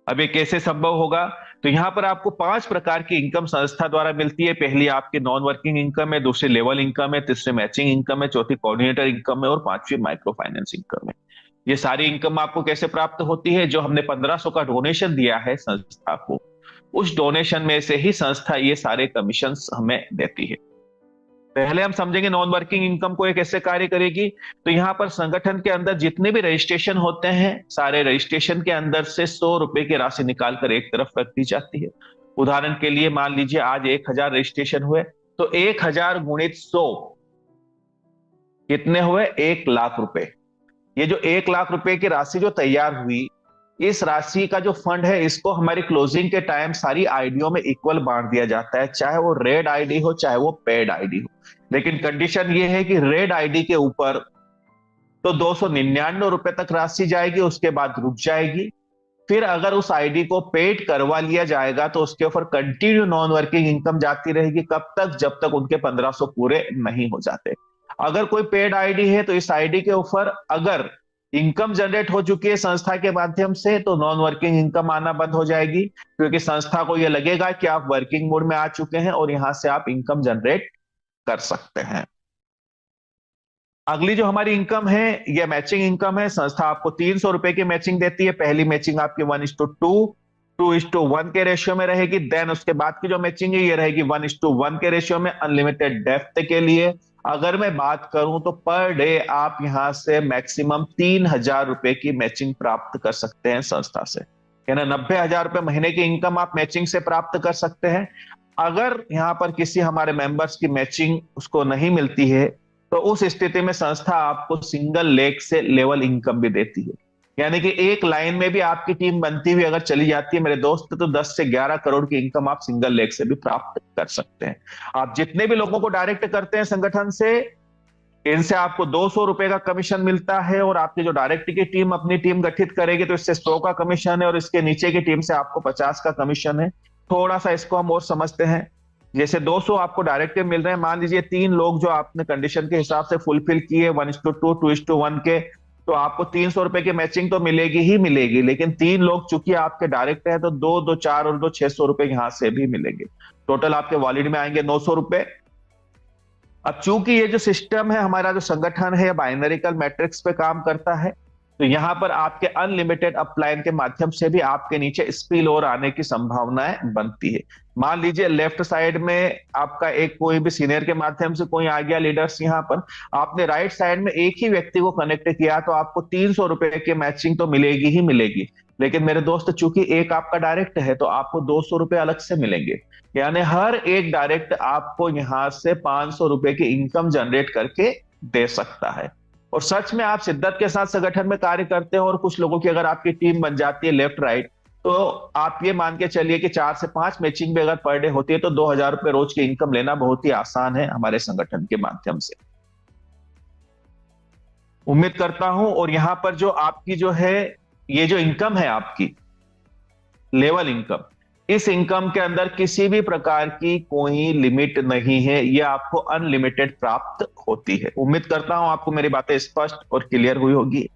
Speaker 1: अब ये कैसे संभव होगा? तो यहां पर आपको 5 प्रकार की इनकम संस्था द्वारा मिलती है। पहली आपकी नॉन वर्किंग इनकम है, दूसरी लेवल इनकम है, तीसरी मैचिंग इनकम है, चौथी कोऑर्डिनेटर इनकम है और 5वीं माइक्रो फाइनेंस इनकम है। ये सारी इनकम आपको कैसे प्राप्त होती है? जो हमने 1500 का डोनेशन दिया है संस्था को, उस डोनेशन में से ही संस्था ये सारे कमीशंस हमें देती है। पहले हम समझेंगे नॉन वर्किंग इनकम को ये कैसे कार्य करेगी। तो यहाँ पर संगठन के अंदर जितने भी रजिस्ट्रेशन होते हैं, सारे रजिस्ट्रेशन के अंदर से 100 रुपए की राशि निकालकर एक तरफ रख दी जाती है। उदाहरण के लिए मान लीजिए आज 1000 रजिस्ट्रेशन हुए, तो 1000 गुणित 100 कितने हुए? 1 लाख रुपए। ये जो 1 लाख रुपए की राशि जो तैयार हुई, इस राशि का जो फंड है इसको हमारी क्लोजिंग के टाइम सारी आईडियों में इक्वल बांट दिया जाता है, चाहे वो रेड आईडी हो चाहे वो पेड आईडी हो। लेकिन कंडीशन ये है कि रेड आईडी के ऊपर तो 299 रुपए तक राशि जाएगी, उसके बाद रुक जाएगी। फिर अगर उस आईडी को पेड करवा लिया जाएगा तो उसके ऊपर कंटिन्यू नॉन वर्किंग इनकम जाती रहेगी। कब तक? जब तक उनके 1500 पूरे नहीं हो जाते। अगर कोई पेड आईडी है तो इस आईडी के ऊपर अगर इनकम जनरेट हो चुकी है संस्था के माध्यम से, तो नॉन वर्किंग इनकम आना बंद हो जाएगी, क्योंकि संस्था को यह लगेगा कि आप वर्किंग मोड में आ चुके हैं और यहां से आप इनकम जनरेट कर सकते हैं। अगली जो हमारी इनकम है यह मैचिंग इनकम है। संस्था आपको 300 रुपए की मैचिंग देती है। पहली मैचिंग आपकी 1:2, 2:1 के रेशियो में रहेगी। देन उसके बाद की जो मैचिंग है ये रहेगी 1:1 के रेशियो में, अनलिमिटेड डेप्थ के लिए। अगर मैं बात करूं तो पर डे आप यहां से मैक्सिमम 3000 रुपए की मैचिंग प्राप्त कर सकते हैं संस्था से, यानी 90,000 रुपए महीने की इनकम आप मैचिंग से प्राप्त कर सकते हैं। अगर यहां पर किसी हमारे मेंबर्स की मैचिंग उसको नहीं मिलती है तो उस स्थिति में संस्था आपको सिंगल लेग से लेवल इनकम भी देती है, यानी कि एक लाइन में भी आपकी टीम बनती हुई अगर चली जाती है मेरे दोस्त, तो 10 से 11 करोड़ की इनकम आप सिंगल लेग से भी प्राप्त कर सकते हैं। आप जितने भी लोगों को डायरेक्ट करते हैं संगठन से, इनसे आपको 200 रुपए का कमीशन मिलता है, और आपकी जो डायरेक्ट की टीम अपनी टीम गठित करेगी तो इससे 100 का कमीशन है, और इसके नीचे की टीम से आपको 50 का कमीशन है। थोड़ा सा इसको हम और समझते हैं। जैसे 200 आपको डायरेक्ट मिल रहे हैं, मान लीजिए 3 लोग जो आपने कंडीशन के हिसाब से फुलफिल किए 1:2, 2:1 के, तो आपको 300 रुपए की मैचिंग तो मिलेगी ही मिलेगी। लेकिन 3 लोग चूंकि आपके डायरेक्ट है तो 2, 2, 4 और 2, 600 रुपए यहां से भी मिलेंगे। टोटल आपके वॉलेट में आएंगे 900 रुपए। अब चूंकि ये जो सिस्टम है हमारा जो संगठन है बाइनरिकल मैट्रिक्स पे काम करता है, तो यहां पर आपके अनलिमिटेड अपलाइन के माध्यम से भी आपके नीचे स्पिल ओवर आने की संभावनाएं बनती है। मान लीजिए लेफ्ट साइड में आपका एक कोई भी सीनियर के माध्यम से कोई आ गया लीडर्स, यहां पर आपने राइट साइड में एक ही व्यक्ति को कनेक्ट किया तो आपको 300 रुपए की मैचिंग तो मिलेगी ही मिलेगी। लेकिन मेरे दोस्त चूंकि एक आपका डायरेक्ट है तो आपको 200 रुपए अलग से मिलेंगे, यानी हर एक डायरेक्ट आपको यहां से 500 रुपए की इनकम जनरेट करके दे सकता है। और सच में आप शिद्दत के साथ संगठन में कार्य करते हैं और कुछ लोगों की अगर आपकी टीम बन जाती है लेफ्ट राइट, तो आप ये मान के चलिए कि 4 से 5 मैचिंग भी अगर पर डे होती है तो 2000 रुपए रोज की इनकम लेना बहुत ही आसान है हमारे संगठन के माध्यम से। उम्मीद करता हूं। और यहां पर जो आपकी जो है ये जो इनकम है आपकी लेवल इनकम, इस इनकम के अंदर किसी भी प्रकार की कोई लिमिट नहीं है, यह आपको अनलिमिटेड प्राप्त होती है। उम्मीद करता हूं आपको मेरी बातें स्पष्ट और क्लियर हुई होगी।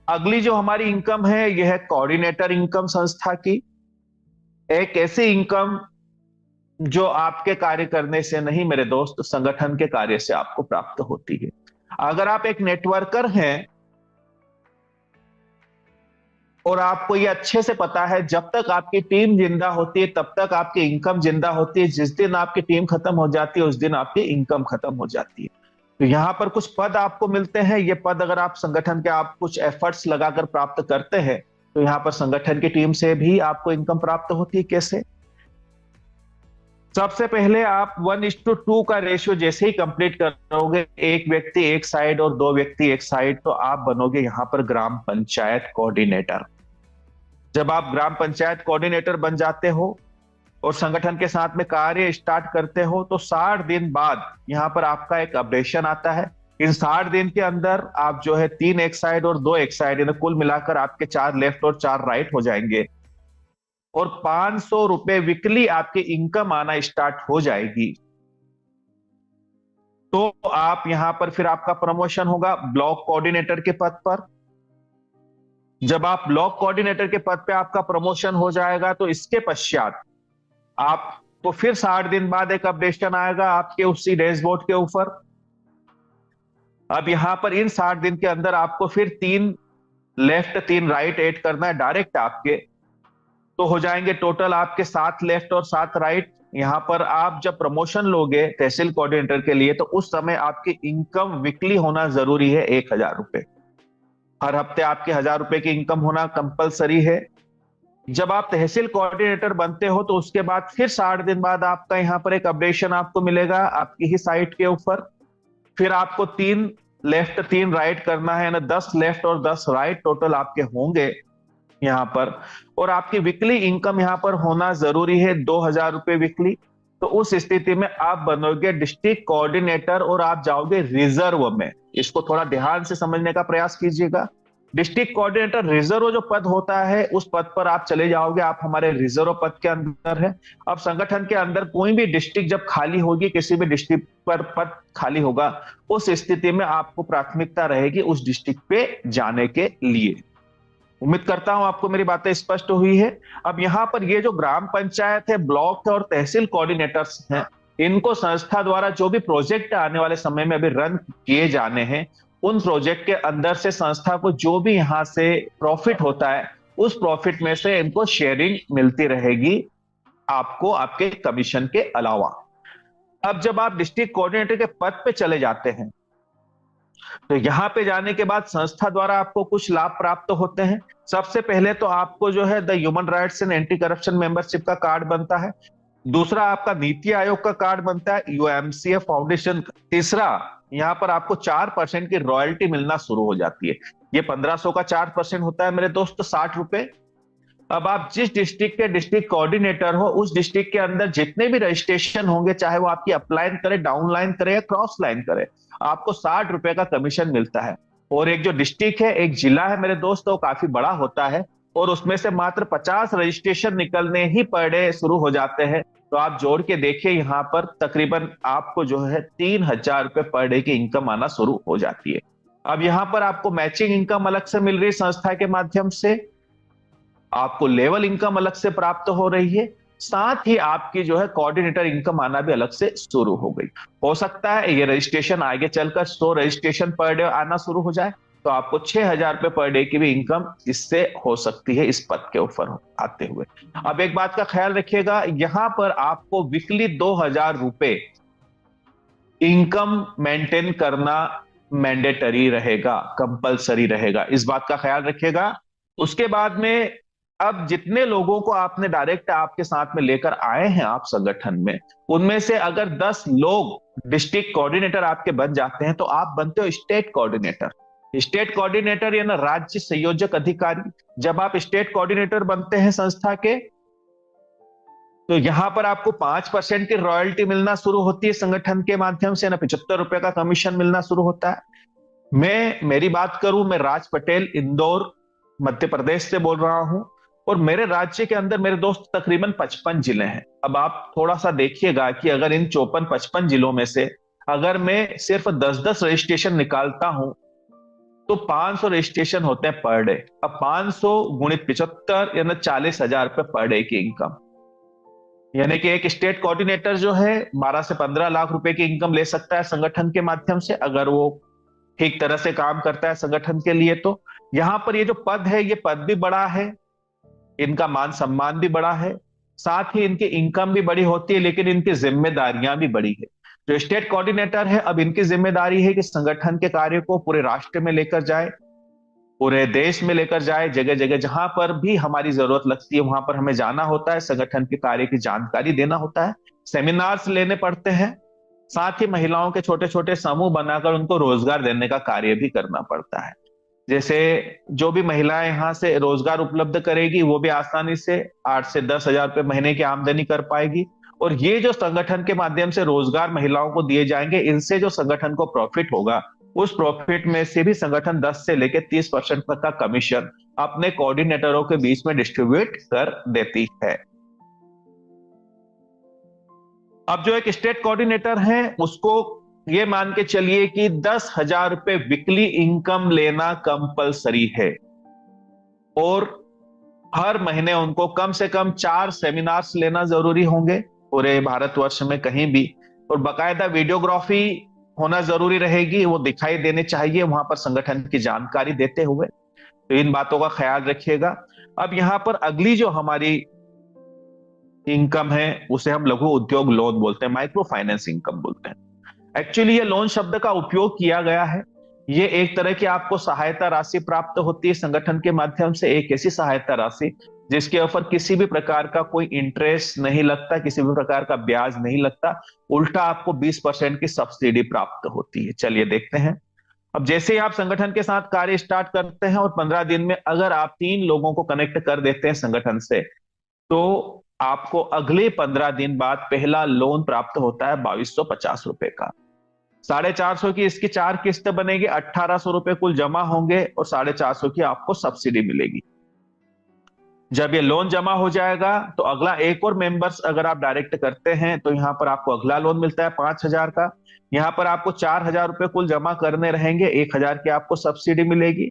Speaker 1: अगली जो हमारी इनकम है यह है कोऑर्डिनेटर इनकम संस्था की। एक ऐसी इनकम जो आपके कार्य करने से नहीं मेरे दोस्त, संगठन के कार्य से आपको प्राप्त होती है। अगर आप एक नेटवर्कर हैं और आपको ये अच्छे से पता है जब तक आपकी टीम जिंदा होती है तब तक आपकी इनकम जिंदा होती है, जिस दिन आपकी टीम खत्म हो जाती है उस दिन आपकी इनकम खत्म हो जाती है। तो यहां पर कुछ पद आपको मिलते हैं। ये पद अगर आप संगठन के आप कुछ एफर्ट्स लगाकर प्राप्त करते हैं तो यहां पर संगठन की टीम से भी आपको इनकम प्राप्त होती है। कैसे? सबसे पहले आप 1:2 का रेशियो जैसे ही कंप्लीट करोगे, एक व्यक्ति एक साइड और 2 व्यक्ति एक साइड, तो आप बनोगे यहां पर ग्राम पंचायत कोऑर्डिनेटर। जब आप ग्राम पंचायत कोऑर्डिनेटर बन जाते हो और संगठन के साथ में कार्य स्टार्ट करते हो तो 60 दिन बाद यहां पर आपका एक अपडेशन आता है। इन 60 दिन के अंदर आप जो है 3 एक साइड और 2 एक साइड, यानी कुल मिलाकर आपके 4 लेफ्ट और 4 राइट हो जाएंगे, और 500 रुपए वीकली आपकी इनकम आना स्टार्ट हो जाएगी। तो आप यहां पर फिर आपका प्रमोशन होगा ब्लॉक कोऑर्डिनेटर के पद पर। जब आप ब्लॉक कोऑर्डिनेटर के पद पे आपका प्रमोशन हो जाएगा तो इसके पश्चात आपको फिर 60 दिन बाद एक अपडेशन आएगा आपके उसी डैशबोर्ड के ऊपर। अब यहां पर इन 60 दिन के अंदर आपको फिर 3 लेफ्ट 3 राइट ऐड करना है डायरेक्ट आपके, तो हो जाएंगे टोटल आपके 7 लेफ्ट और 7 राइट। यहाँ पर आप जब प्रमोशन लोगे तहसील कोऑर्डिनेटर के लिए, तो उस समय आपकी इनकम वीकली होना जरूरी है 1,000 रुपए। हर हफ्ते आपके 1,000 रुपए की इनकम होना कंपलसरी है। जब आप तहसील कोऑर्डिनेटर बनते हो तो उसके बाद फिर 60 दिन बाद आपका यहाँ पर एक अपडेशन आपको मिलेगा आपकी ही साइट के ऊपर। फिर आपको 3 लेफ्ट 3 राइट करना है ना, 10 लेफ्ट और 10 राइट टोटल आपके होंगे यहाँ पर। और आपकी वीकली इनकम यहाँ पर होना जरूरी है 2,000 रुपए वीकली। तो उस स्थिति में आप बनोगे डिस्ट्रिक्ट कोऑर्डिनेटर और आप जाओगे रिजर्व में। इसको थोड़ा ध्यान से समझने का प्रयास कीजिएगा। डिस्ट्रिक्ट कोऑर्डिनेटर रिजर्व जो पद होता है, उस पद पर आप चले जाओगे, आप हमारे रिजर्व पद के अंदर है। अब संगठन के अंदर कोई भी डिस्ट्रिक्ट जब खाली होगी, किसी भी डिस्ट्रिक्ट पर पद खाली होगा, उस स्थिति में आपको प्राथमिकता रहेगी उस डिस्ट्रिक्ट पे जाने के लिए। उम्मीद करता हूं आपको मेरी बातें स्पष्ट हुई है। अब यहाँ पर ये जो ग्राम पंचायत है, ब्लॉक और तहसील कोऑर्डिनेटर्स हैं, इनको संस्था द्वारा जो भी प्रोजेक्ट आने वाले समय में अभी रन किए जाने हैं, उन प्रोजेक्ट के अंदर से संस्था को जो भी यहां से प्रॉफिट होता है, उस प्रॉफिट में से इनको शेयरिंग मिलती रहेगी आपको, आपके कमीशन के अलावा। अब जब आप डिस्ट्रिक्ट कोऑर्डिनेटर के पद पे चले जाते हैं, तो यहां पे जाने के बाद संस्था द्वारा आपको कुछ लाभ प्राप्त होते हैं। सबसे पहले तो आपको जो है the human rights and anti corruption membership का कार्ड बनता है। दूसरा आपका नीति आयोग का कार्ड बनता है, यूएमसीए फाउंडेशन। तीसरा यहाँ पर आपको 4% की रॉयल्टी मिलना शुरू हो जाती है। ये 1500 का 4% होता है मेरे दोस्त, 60 रुपए। अब आप जिस डिस्ट्रिक्ट के डिस्ट्रिक्ट कोऑर्डिनेटर हो, उस डिस्ट्रिक्ट के अंदर जितने भी रजिस्ट्रेशन होंगे, चाहे वो आपकी अपलाइन करे, डाउनलाइन करे या क्रॉस लाइन करे, आपको 60 रुपए का कमीशन मिलता है। और एक जो डिस्ट्रिक्ट है, एक जिला है मेरे दोस्त, वो काफी बड़ा होता है और उसमें से मात्र 50 रजिस्ट्रेशन निकलने ही पर डे शुरू हो जाते हैं। तो आप जोड़ के देखिए, यहाँ पर तकरीबन आपको जो है 3,000 रुपए पर डे की इनकम आना शुरू हो जाती है। अब यहाँ पर आपको मैचिंग इनकम अलग से मिल रही है संस्था के माध्यम से, आपको लेवल इनकम अलग से प्राप्त हो रही है, साथ ही आपकी जो है कोऑर्डिनेटर इनकम आना भी अलग से शुरू हो गई। हो सकता है ये रजिस्ट्रेशन आगे चलकर 100 रजिस्ट्रेशन पर डे आना शुरू हो जाए, तो आपको 6,000 रुपए पर डे की भी इनकम इससे हो सकती है, इस पद के ऊपर आते हुए। अब एक बात का ख्याल रखिएगा, यहां पर आपको वीकली 2,000 रुपए इनकम मेंटेन करना मैंडेटरी रहेगा, कंपलसरी रहेगा, इस बात का ख्याल रखिएगा। उसके बाद में अब जितने लोगों को आपने डायरेक्ट आपके साथ में लेकर आए हैं आप संगठन में, उनमें से अगर 10 लोग डिस्ट्रिक्ट कोऑर्डिनेटर आपके बन जाते हैं, तो आप बनते हो स्टेट कोऑर्डिनेटर। स्टेट कोऑर्डिनेटर या ना राज्य संयोजक अधिकारी। जब आप स्टेट कोऑर्डिनेटर बनते हैं संस्था के, तो यहां पर आपको 5% की रॉयल्टी मिलना शुरू होती है संगठन के माध्यम से, ना 75 रुपए का कमीशन मिलना शुरू होता है। मेरी बात करूं, मैं राज पटेल, इंदौर, मध्य प्रदेश से बोल रहा हूं, और मेरे राज्य के अंदर मेरे दोस्त तकरीबन 55 जिले हैं। अब आप थोड़ा सा देखिएगा कि अगर इन 54-55 जिलों में से अगर मैं सिर्फ 10-10 रजिस्ट्रेशन निकालता हूं, तो 500 रजिस्ट्रेशन होते हैं पर डे। अब 500 गुणित 75 यानी 40,000 रुपए पर डे की इनकम, यानी कि एक स्टेट कोऑर्डिनेटर जो है 12 से 15 लाख रुपए की इनकम ले सकता है संगठन के माध्यम से, अगर वो ठीक तरह से काम करता है संगठन के लिए। तो यहां पर ये जो पद है, ये पद भी बड़ा है, इनका मान सम्मान भी बड़ा है, साथ ही इनकी इनकम भी बड़ी होती है, लेकिन इनकी जिम्मेदारियां भी बड़ी है। जो स्टेट कोऑर्डिनेटर है, अब इनकी जिम्मेदारी है कि संगठन के कार्य को पूरे राष्ट्र में लेकर जाए, पूरे देश में लेकर जाए, जगह जगह जहां पर भी हमारी जरूरत लगती है वहां पर हमें जाना होता है, संगठन के कार्य की जानकारी देना होता है, सेमिनार्स लेने पड़ते हैं, साथ ही महिलाओं के छोटे छोटे समूह बनाकर उनको रोजगार देने का कार्य भी करना पड़ता है। जैसे जो भी महिलाएं यहां से रोजगार उपलब्ध करेगी, वो भी आसानी से 8 से 10,000 रुपए महीने की आमदनी कर पाएगी। और ये जो संगठन के माध्यम से रोजगार महिलाओं को दिए जाएंगे, इनसे जो संगठन को प्रॉफिट होगा, उस प्रॉफिट में से भी संगठन 10 से लेकर 30% तक का कमीशन अपने कोऑर्डिनेटरों के बीच में डिस्ट्रीब्यूट कर देती है। अब जो एक स्टेट कोऑर्डिनेटर है, उसको ये मान के चलिए कि 10,000 रुपए वीकली इनकम लेना कंपलसरी है, और हर महीने उनको कम से कम 4 सेमिनार्स लेना जरूरी होंगे पूरे भारतवर्ष में कहीं भी, और बाकायदा वीडियोग्राफी होना जरूरी रहेगी, वो दिखाई देने चाहिए वहां पर संगठन की जानकारी देते हुए। तो इन बातों का ख्याल रखिएगा। अब यहाँ पर अगली जो हमारी इनकम है उसे हम लघु उद्योग लोन बोलते हैं, माइक्रो फाइनेंस इनकम बोलते हैं। एक्चुअली ये लोन शब्द का उपयोग किया गया है, ये एक तरह की आपको सहायता राशि प्राप्त होती है संगठन के माध्यम से, एक ऐसी सहायता राशि जिसके ऊपर किसी भी प्रकार का कोई इंटरेस्ट नहीं लगता, किसी भी प्रकार का ब्याज नहीं लगता, उल्टा आपको 20% की सब्सिडी प्राप्त होती है। चलिए देखते हैं। अब जैसे ही आप संगठन के साथ कार्य स्टार्ट करते हैं और 15 दिन में अगर आप 3 लोगों को कनेक्ट कर देते हैं संगठन से, तो आपको अगले 15 दिन बाद पहला लोन प्राप्त होता है 2250 रुपए का। 450 की इसकी 4 किस्त बनेगी, 1800 रुपए कुल जमा होंगे और 450 की आपको सब्सिडी मिलेगी। जब ये लोन जमा हो जाएगा तो अगला एक और मेंबर्स अगर आप डायरेक्ट करते हैं तो यहां पर आपको अगला लोन मिलता है 5000 का। यहां पर आपको 4000 रुपए कुल जमा करने रहेंगे, 1000 की आपको सब्सिडी मिलेगी।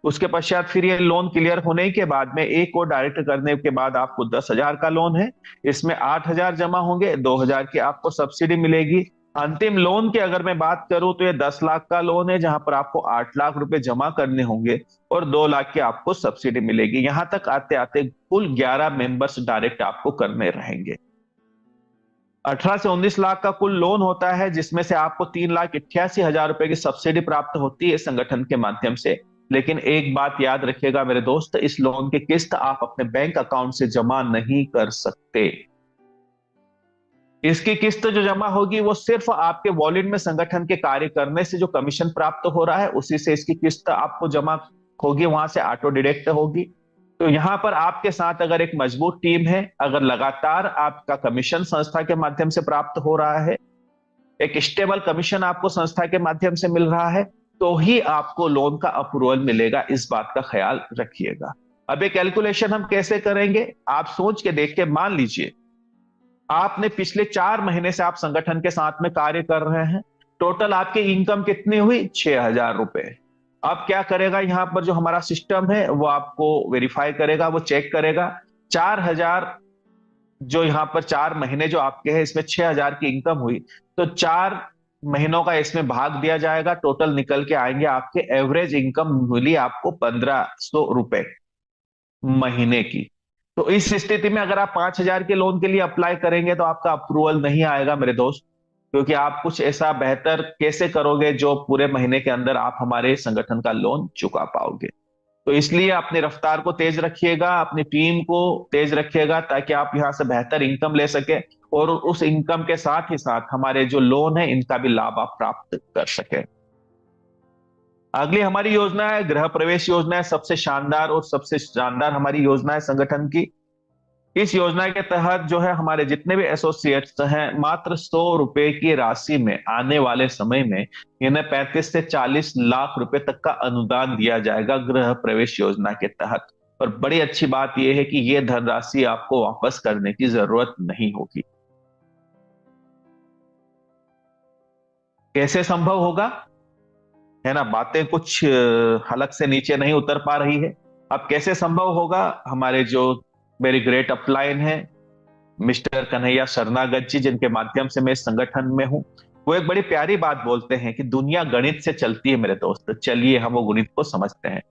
Speaker 1: उसके पश्चात फिर ये लोन क्लियर होने के बाद में एक और डायरेक्ट करने के बाद आपको 10,000 का लोन है, इसमें 8000 जमा होंगे, 2000 की आपको सब्सिडी मिलेगी। अंतिम लोन की अगर मैं बात करूं तो ये 10 लाख का लोन है जहां पर आपको 8 लाख रुपए जमा करने होंगे और 2 लाख की आपको सब्सिडी मिलेगी। यहां तक आते आते कुल 11 मेंबर्स डायरेक्ट आपको करने रहेंगे। 18 से 19 लाख का कुल लोन होता है जिसमें से आपको 3,88,000 रुपए की सब्सिडी प्राप्त होती है संगठन के माध्यम से। लेकिन एक बात याद रखिएगा मेरे दोस्त, इस लोन की किस्त आप अपने बैंक अकाउंट से जमा नहीं कर सकते। इसकी किस्त जो जमा होगी वो सिर्फ आपके वॉलेट में संगठन के कार्य करने से जो कमीशन प्राप्त हो रहा है उसी से इसकी किस्त आपको जमा होगी, वहां से ऑटो डिडक्ट होगी। तो यहां पर आपके साथ अगर एक मजबूत टीम है, अगर लगातार आपका कमीशन संस्था के माध्यम से प्राप्त हो रहा है, एक स्टेबल कमीशन आपको संस्था के माध्यम से मिल रहा है, तो ही आपको लोन का अप्रूवल मिलेगा। इस बात का ख्याल रखिएगा। अब ये कैलकुलेशन हम कैसे करेंगे, आप सोच के देख के मान लीजिए आपने पिछले 4 महीने से आप संगठन के साथ में कार्य कर रहे हैं, टोटल आपकी इनकम कितनी हुई, 6,000 रुपए। अब क्या करेगा, यहां पर जो हमारा सिस्टम है वो आपको वेरीफाई करेगा, वो चेक करेगा 4,000 जो यहां पर 4 महीने जो आपके हैं इसमें 6,000 की इनकम हुई, तो 4 महीनों का इसमें भाग दिया जाएगा, टोटल निकल के आएंगे आपके एवरेज इनकम मिली आपको 1,500 रुपए महीने की। तो इस स्थिति में अगर आप 5,000 के लोन के लिए अप्लाई करेंगे तो आपका अप्रूवल नहीं आएगा मेरे दोस्त, क्योंकि आप कुछ ऐसा बेहतर कैसे करोगे जो पूरे महीने के अंदर आप हमारे संगठन का लोन चुका पाओगे। तो इसलिए अपनी रफ्तार को तेज रखिएगा, अपनी टीम को तेज रखिएगा ताकि आप यहां से बेहतर इनकम ले सके और उस इनकम के साथ ही साथ हमारे जो लोन है इनका भी लाभ आप प्राप्त कर सके। अगली हमारी योजना है गृह प्रवेश योजना है, सबसे शानदार और सबसे शानदार हमारी योजना है संगठन की। इस योजना के तहत जो है हमारे जितने भी एसोसिएट्स हैं मात्र 100 रुपए की राशि में आने वाले समय में इन्हें 35 से 40 लाख रुपए तक का अनुदान दिया जाएगा गृह प्रवेश योजना के तहत। और बड़ी अच्छी बात यह है कि यह धनराशि आपको वापस करने की जरूरत नहीं होगी। कैसे संभव होगा, है ना, बातें कुछ हलक से नीचे नहीं उतर पा रही है। अब कैसे संभव होगा, हमारे जो वेरी ग्रेट अपलाइन है मिस्टर कन्हैया शरणागत जी, जिनके माध्यम से मैं इस संगठन में हूं, वो एक बड़ी प्यारी बात बोलते हैं कि दुनिया गणित से चलती है मेरे दोस्त। चलिए हम वो गणित को समझते हैं।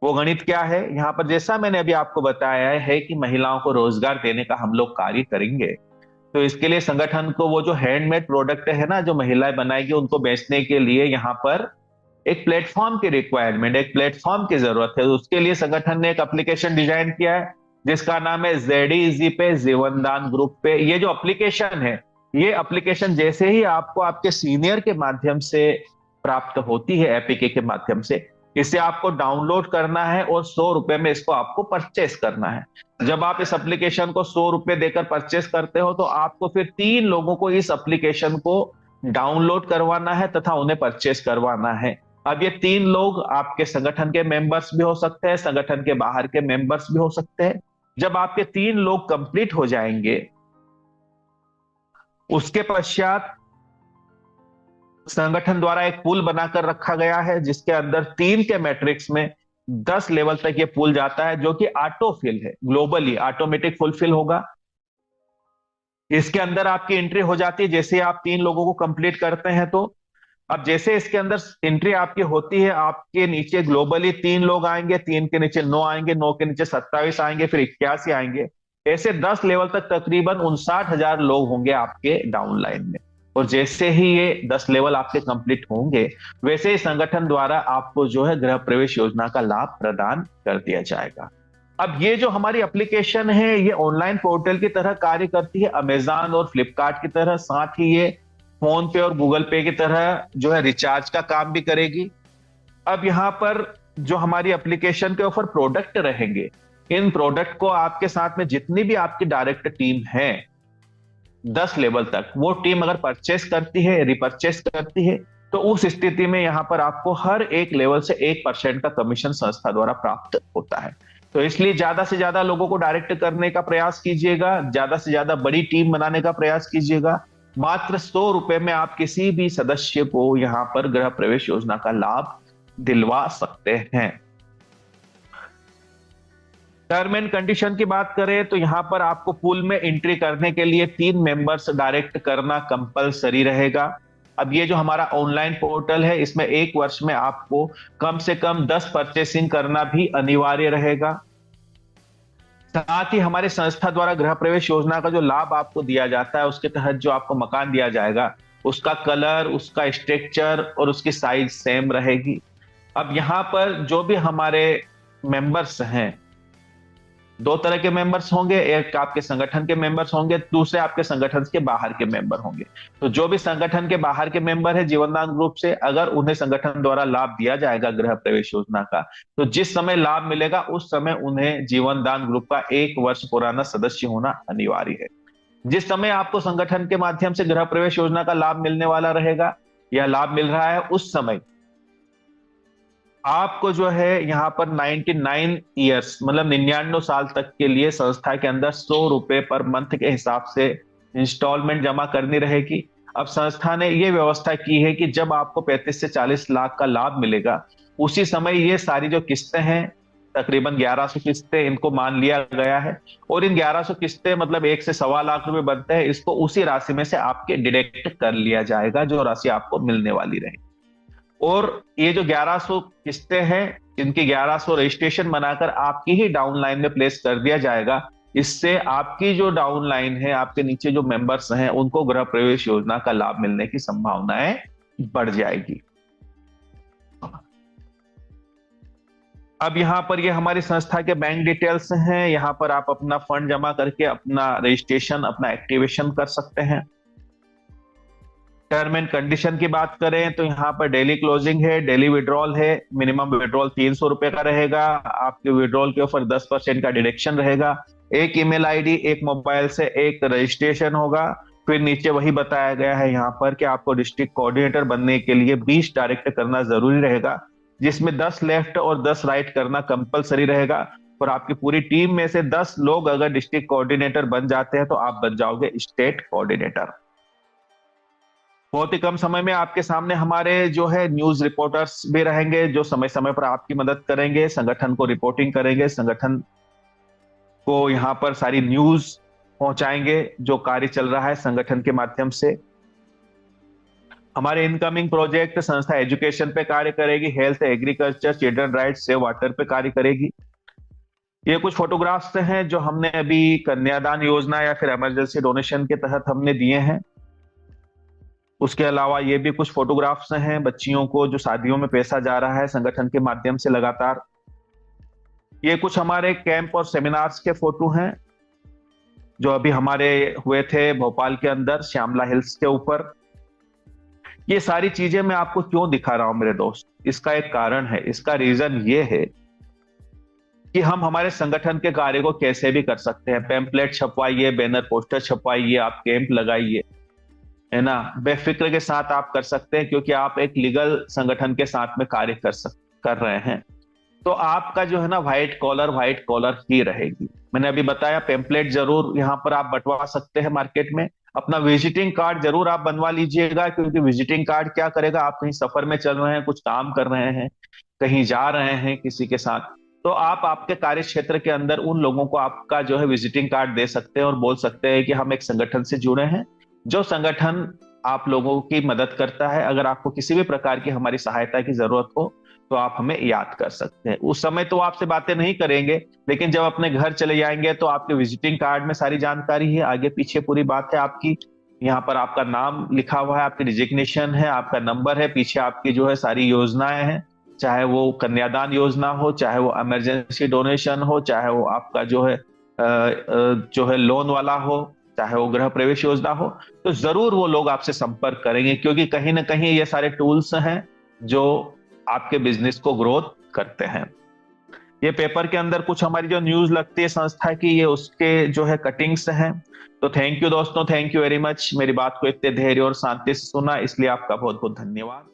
Speaker 1: वो गणित क्या है, यहाँ पर जैसा मैंने अभी आपको बताया है कि महिलाओं को रोजगार देने का हम लोग कार्य करेंगे, तो इसके लिए संगठन को वो जो हैंडमेड प्रोडक्ट है ना जो महिलाएं बनाएगी उनको बेचने के लिए यहाँ पर एक प्लेटफॉर्म की रिक्वायरमेंट, एक प्लेटफॉर्म की जरूरत है। उसके लिए संगठन ने एक एप्लीकेशन डिजाइन किया है जिसका नाम है ZEZ पे, जीवनदान ग्रुप पे। ये जो एप्लीकेशन है, ये एप्लीकेशन जैसे ही आपको आपके सीनियर के माध्यम से प्राप्त होती है, एपीके के माध्यम से, इसे आपको डाउनलोड करना है और 100 रुपए में इसको आपको परचेस करना है। जब आप इस एप्लीकेशन को 100 रुपए देकर परचेस करते हो तो आपको फिर 3 लोगों को इस एप्लीकेशन को डाउनलोड करवाना है तथा उन्हें परचेस करवाना है। अब ये 3 लोग आपके संगठन के मेंबर्स भी हो सकते हैं, संगठन के बाहर के मेंबर्स भी हो सकते हैं। जब आपके 3 लोग कंप्लीट हो जाएंगे उसके पश्चात संगठन द्वारा एक पूल बनाकर रखा गया है जिसके अंदर 3 के मैट्रिक्स में 10 लेवल तक ये पूल जाता है, जो कि ऑटो फिल है, ग्लोबली ऑटोमेटिक फुलफिल होगा। इसके अंदर आपकी एंट्री हो जाती है जैसे आप 3 लोगों को कंप्लीट करते हैं। तो अब जैसे इसके अंदर एंट्री आपकी होती है, आपके नीचे ग्लोबली 3 लोग आएंगे, 3 के नीचे 9 आएंगे, 9 के नीचे 27 आएंगे, फिर 81 आएंगे। ऐसे 10 लेवल तक तकरीबन 59,000 लोग होंगे आपके डाउनलाइन में। और जैसे ही ये 10 लेवल आपके कंप्लीट होंगे, वैसे ही संगठन द्वारा आपको जो है गृह प्रवेश योजना का लाभ प्रदान कर दिया जाएगा। अब ये जो हमारी एप्लीकेशन है, ये ऑनलाइन पोर्टल की तरह कार्य करती है, अमेजॉन और फ्लिपकार्ट की तरह। साथ ही ये फोन पे और गूगल पे की तरह जो है रिचार्ज का काम भी करेगी। अब यहाँ पर जो हमारी एप्लीकेशन के ऊपर प्रोडक्ट रहेंगे, इन प्रोडक्ट को आपके साथ में जितनी भी आपकी डायरेक्ट टीम है 10 लेवल तक, वो टीम अगर परचेस करती है, रिपर्चेस करती है, तो उस स्थिति में यहां पर आपको हर एक लेवल से 1% का कमीशन संस्था द्वारा प्राप्त होता है। तो इसलिए ज्यादा से ज्यादा लोगों को डायरेक्ट करने का प्रयास कीजिएगा, ज्यादा से ज्यादा बड़ी टीम बनाने का प्रयास कीजिएगा। मात्र 100 रुपए में आप किसी भी सदस्य को यहां पर गृह प्रवेश योजना का लाभ दिलवा सकते हैं। टर्म एंड कंडीशन की बात करें तो यहां पर आपको पूल में एंट्री करने के लिए 3 मेंबर्स डायरेक्ट करना कंपलसरी रहेगा। अब ये जो हमारा ऑनलाइन पोर्टल है, इसमें 1 वर्ष में आपको कम से कम 10 परचेसिंग करना भी अनिवार्य रहेगा। साथ ही हमारे संस्था द्वारा गृह प्रवेश योजना का जो लाभ आपको दिया जाता है, उसके तहत जो आपको मकान दिया जाएगा, उसका कलर, उसका स्ट्रक्चर और उसकी साइज सेम रहेगी। अब यहां पर जो भी हमारे मेंबर्स हैं, 2 तरह के मेंबर्स होंगे, एक आपके संगठन के मेंबर्स होंगे, दूसरे आपके संगठन के बाहर के मेंबर होंगे। तो जो भी संगठन के बाहर के मेंबर है जीवनदान ग्रुप से, अगर उन्हें संगठन द्वारा लाभ दिया जाएगा गृह प्रवेश योजना का, तो जिस समय लाभ मिलेगा उस समय उन्हें जीवनदान ग्रुप का 1 वर्ष पुराना सदस्य होना अनिवार्य है। जिस समय आपको संगठन के माध्यम से गृह प्रवेश योजना का लाभ मिलने वाला रहेगा या लाभ मिल रहा है, उस समय आपको जो है यहाँ पर 99 ईयर्स मतलब 99 साल तक के लिए संस्था के अंदर 100 रुपए पर मंथ के हिसाब से इंस्टॉलमेंट जमा करनी रहेगी। अब संस्था ने ये व्यवस्था की है कि जब आपको 35 से 40 लाख का लाभ मिलेगा, उसी समय ये सारी जो किस्तें हैं, तकरीबन 1100 किस्तें इनको मान लिया गया है, और इन 1100 किस्तें मतलब 1 से सवा लाख रुपए बनते हैं, इसको उसी राशि में से आपके डिडक्ट कर लिया जाएगा, जो राशि आपको मिलने वाली रहेगी। और ये जो 1100 किस्तें हैं, इनकी 1100 रजिस्ट्रेशन बनाकर आपकी ही डाउनलाइन में प्लेस कर दिया जाएगा। इससे आपकी जो डाउनलाइन है, आपके नीचे जो मेंबर्स हैं, उनको गृह प्रवेश योजना का लाभ मिलने की संभावनाएं बढ़ जाएगी। अब यहाँ पर ये हमारी संस्था के बैंक डिटेल्स हैं। यहाँ पर आप अपना फंड जमा करके अपना रजिस्ट्रेशन, अपना एक्टिवेशन कर सकते हैं। टर्म एंड कंडीशन की बात करें तो यहाँ पर डेली क्लोजिंग है, डेली विड्रॉल है, मिनिमम विड्रॉल 300 रुपए का रहेगा। आपके विड्रॉल के ऊपर 10% का डिडक्शन रहेगा। एक ईमेल आईडी, एक मोबाइल से एक रजिस्ट्रेशन होगा। फिर नीचे वही बताया गया है यहाँ पर कि आपको डिस्ट्रिक्ट कोऑर्डिनेटर बनने के लिए 20 डायरेक्ट करना जरूरी रहेगा, जिसमें 10 लेफ्ट और 10 राइट करना कंपलसरी रहेगा। और आपकी पूरी टीम में से 10 लोग अगर डिस्ट्रिक्ट कोऑर्डिनेटर बन जाते हैं तो आप बन जाओगे स्टेट कोऑर्डिनेटर। बहुत ही कम समय में आपके सामने हमारे जो है न्यूज रिपोर्टर्स भी रहेंगे, जो समय समय पर आपकी मदद करेंगे, संगठन को रिपोर्टिंग करेंगे, संगठन को यहाँ पर सारी न्यूज पहुंचाएंगे जो कार्य चल रहा है संगठन के माध्यम से। हमारे इनकमिंग प्रोजेक्ट संस्था एजुकेशन पे कार्य करेगी, health, agriculture, children rights, save water पे कार्य करेगी। ये कुछ फोटोग्राफ्स हैं जो हमने अभी कन्यादान योजना या फिर इमरजेंसी डोनेशन के तहत हमने दिए हैं। उसके अलावा ये भी कुछ फोटोग्राफ्स हैं बच्चियों को जो शादियों में पेशा जा रहा है संगठन के माध्यम से लगातार। ये कुछ हमारे कैंप और सेमिनार्स के फोटो हैं जो अभी हमारे हुए थे भोपाल के अंदर श्यामला हिल्स के ऊपर। ये सारी चीजें मैं आपको क्यों दिखा रहा हूं मेरे दोस्त, इसका एक कारण है। इसका रीजन ये है कि हम हमारे संगठन के कार्य को कैसे भी कर सकते हैं। पैम्पलेट छपवाइए, बैनर पोस्टर छपवाइए, आप कैंप लगाइए, है ना, बेफिक्र के साथ आप कर सकते हैं, क्योंकि आप एक लीगल संगठन के साथ में कार्य कर रहे हैं। तो आपका जो है ना व्हाइट कॉलर ही रहेगी। मैंने अभी बताया पैम्पलेट जरूर यहाँ पर आप बंटवा सकते हैं मार्केट में। अपना विजिटिंग कार्ड जरूर आप बनवा लीजिएगा, क्योंकि विजिटिंग कार्ड क्या करेगा, आप कहीं सफर में चल रहे हैं, कुछ काम कर रहे हैं, कहीं जा रहे हैं किसी के साथ, तो आप आपके कार्य क्षेत्र के अंदर उन लोगों को आपका जो है विजिटिंग कार्ड दे सकते हैं और बोल सकते हैं कि हम एक संगठन से जुड़े हैं, जो संगठन आप लोगों की मदद करता है। अगर आपको किसी भी प्रकार की हमारी सहायता की जरूरत हो तो आप हमें याद कर सकते हैं। उस समय तो आपसे बातें नहीं करेंगे, लेकिन जब अपने घर चले जाएंगे तो आपके विजिटिंग कार्ड में सारी जानकारी है, आगे पीछे पूरी बात है आपकी। यहाँ पर आपका नाम लिखा हुआ है, आपकी डिजिग्नेशन है, आपका नंबर है, पीछे आपकी जो है सारी योजनाएं हैं, चाहे वो कन्यादान योजना हो, चाहे वो इमरजेंसी डोनेशन हो, चाहे वो आपका जो है लोन वाला हो, चाहे वो गृह प्रवेश योजना हो। तो जरूर वो लोग आपसे संपर्क करेंगे, क्योंकि कहीं ना कहीं ये सारे टूल्स हैं जो आपके बिजनेस को ग्रोथ करते हैं। ये पेपर के अंदर कुछ हमारी जो न्यूज लगती है संस्था की, ये उसके जो है कटिंग्स हैं। तो थैंक यू दोस्तों, थैंक यू वेरी मच, मेरी बात को इतने धैर्य और शांति से सुना, इसलिए आपका बहुत बहुत धन्यवाद।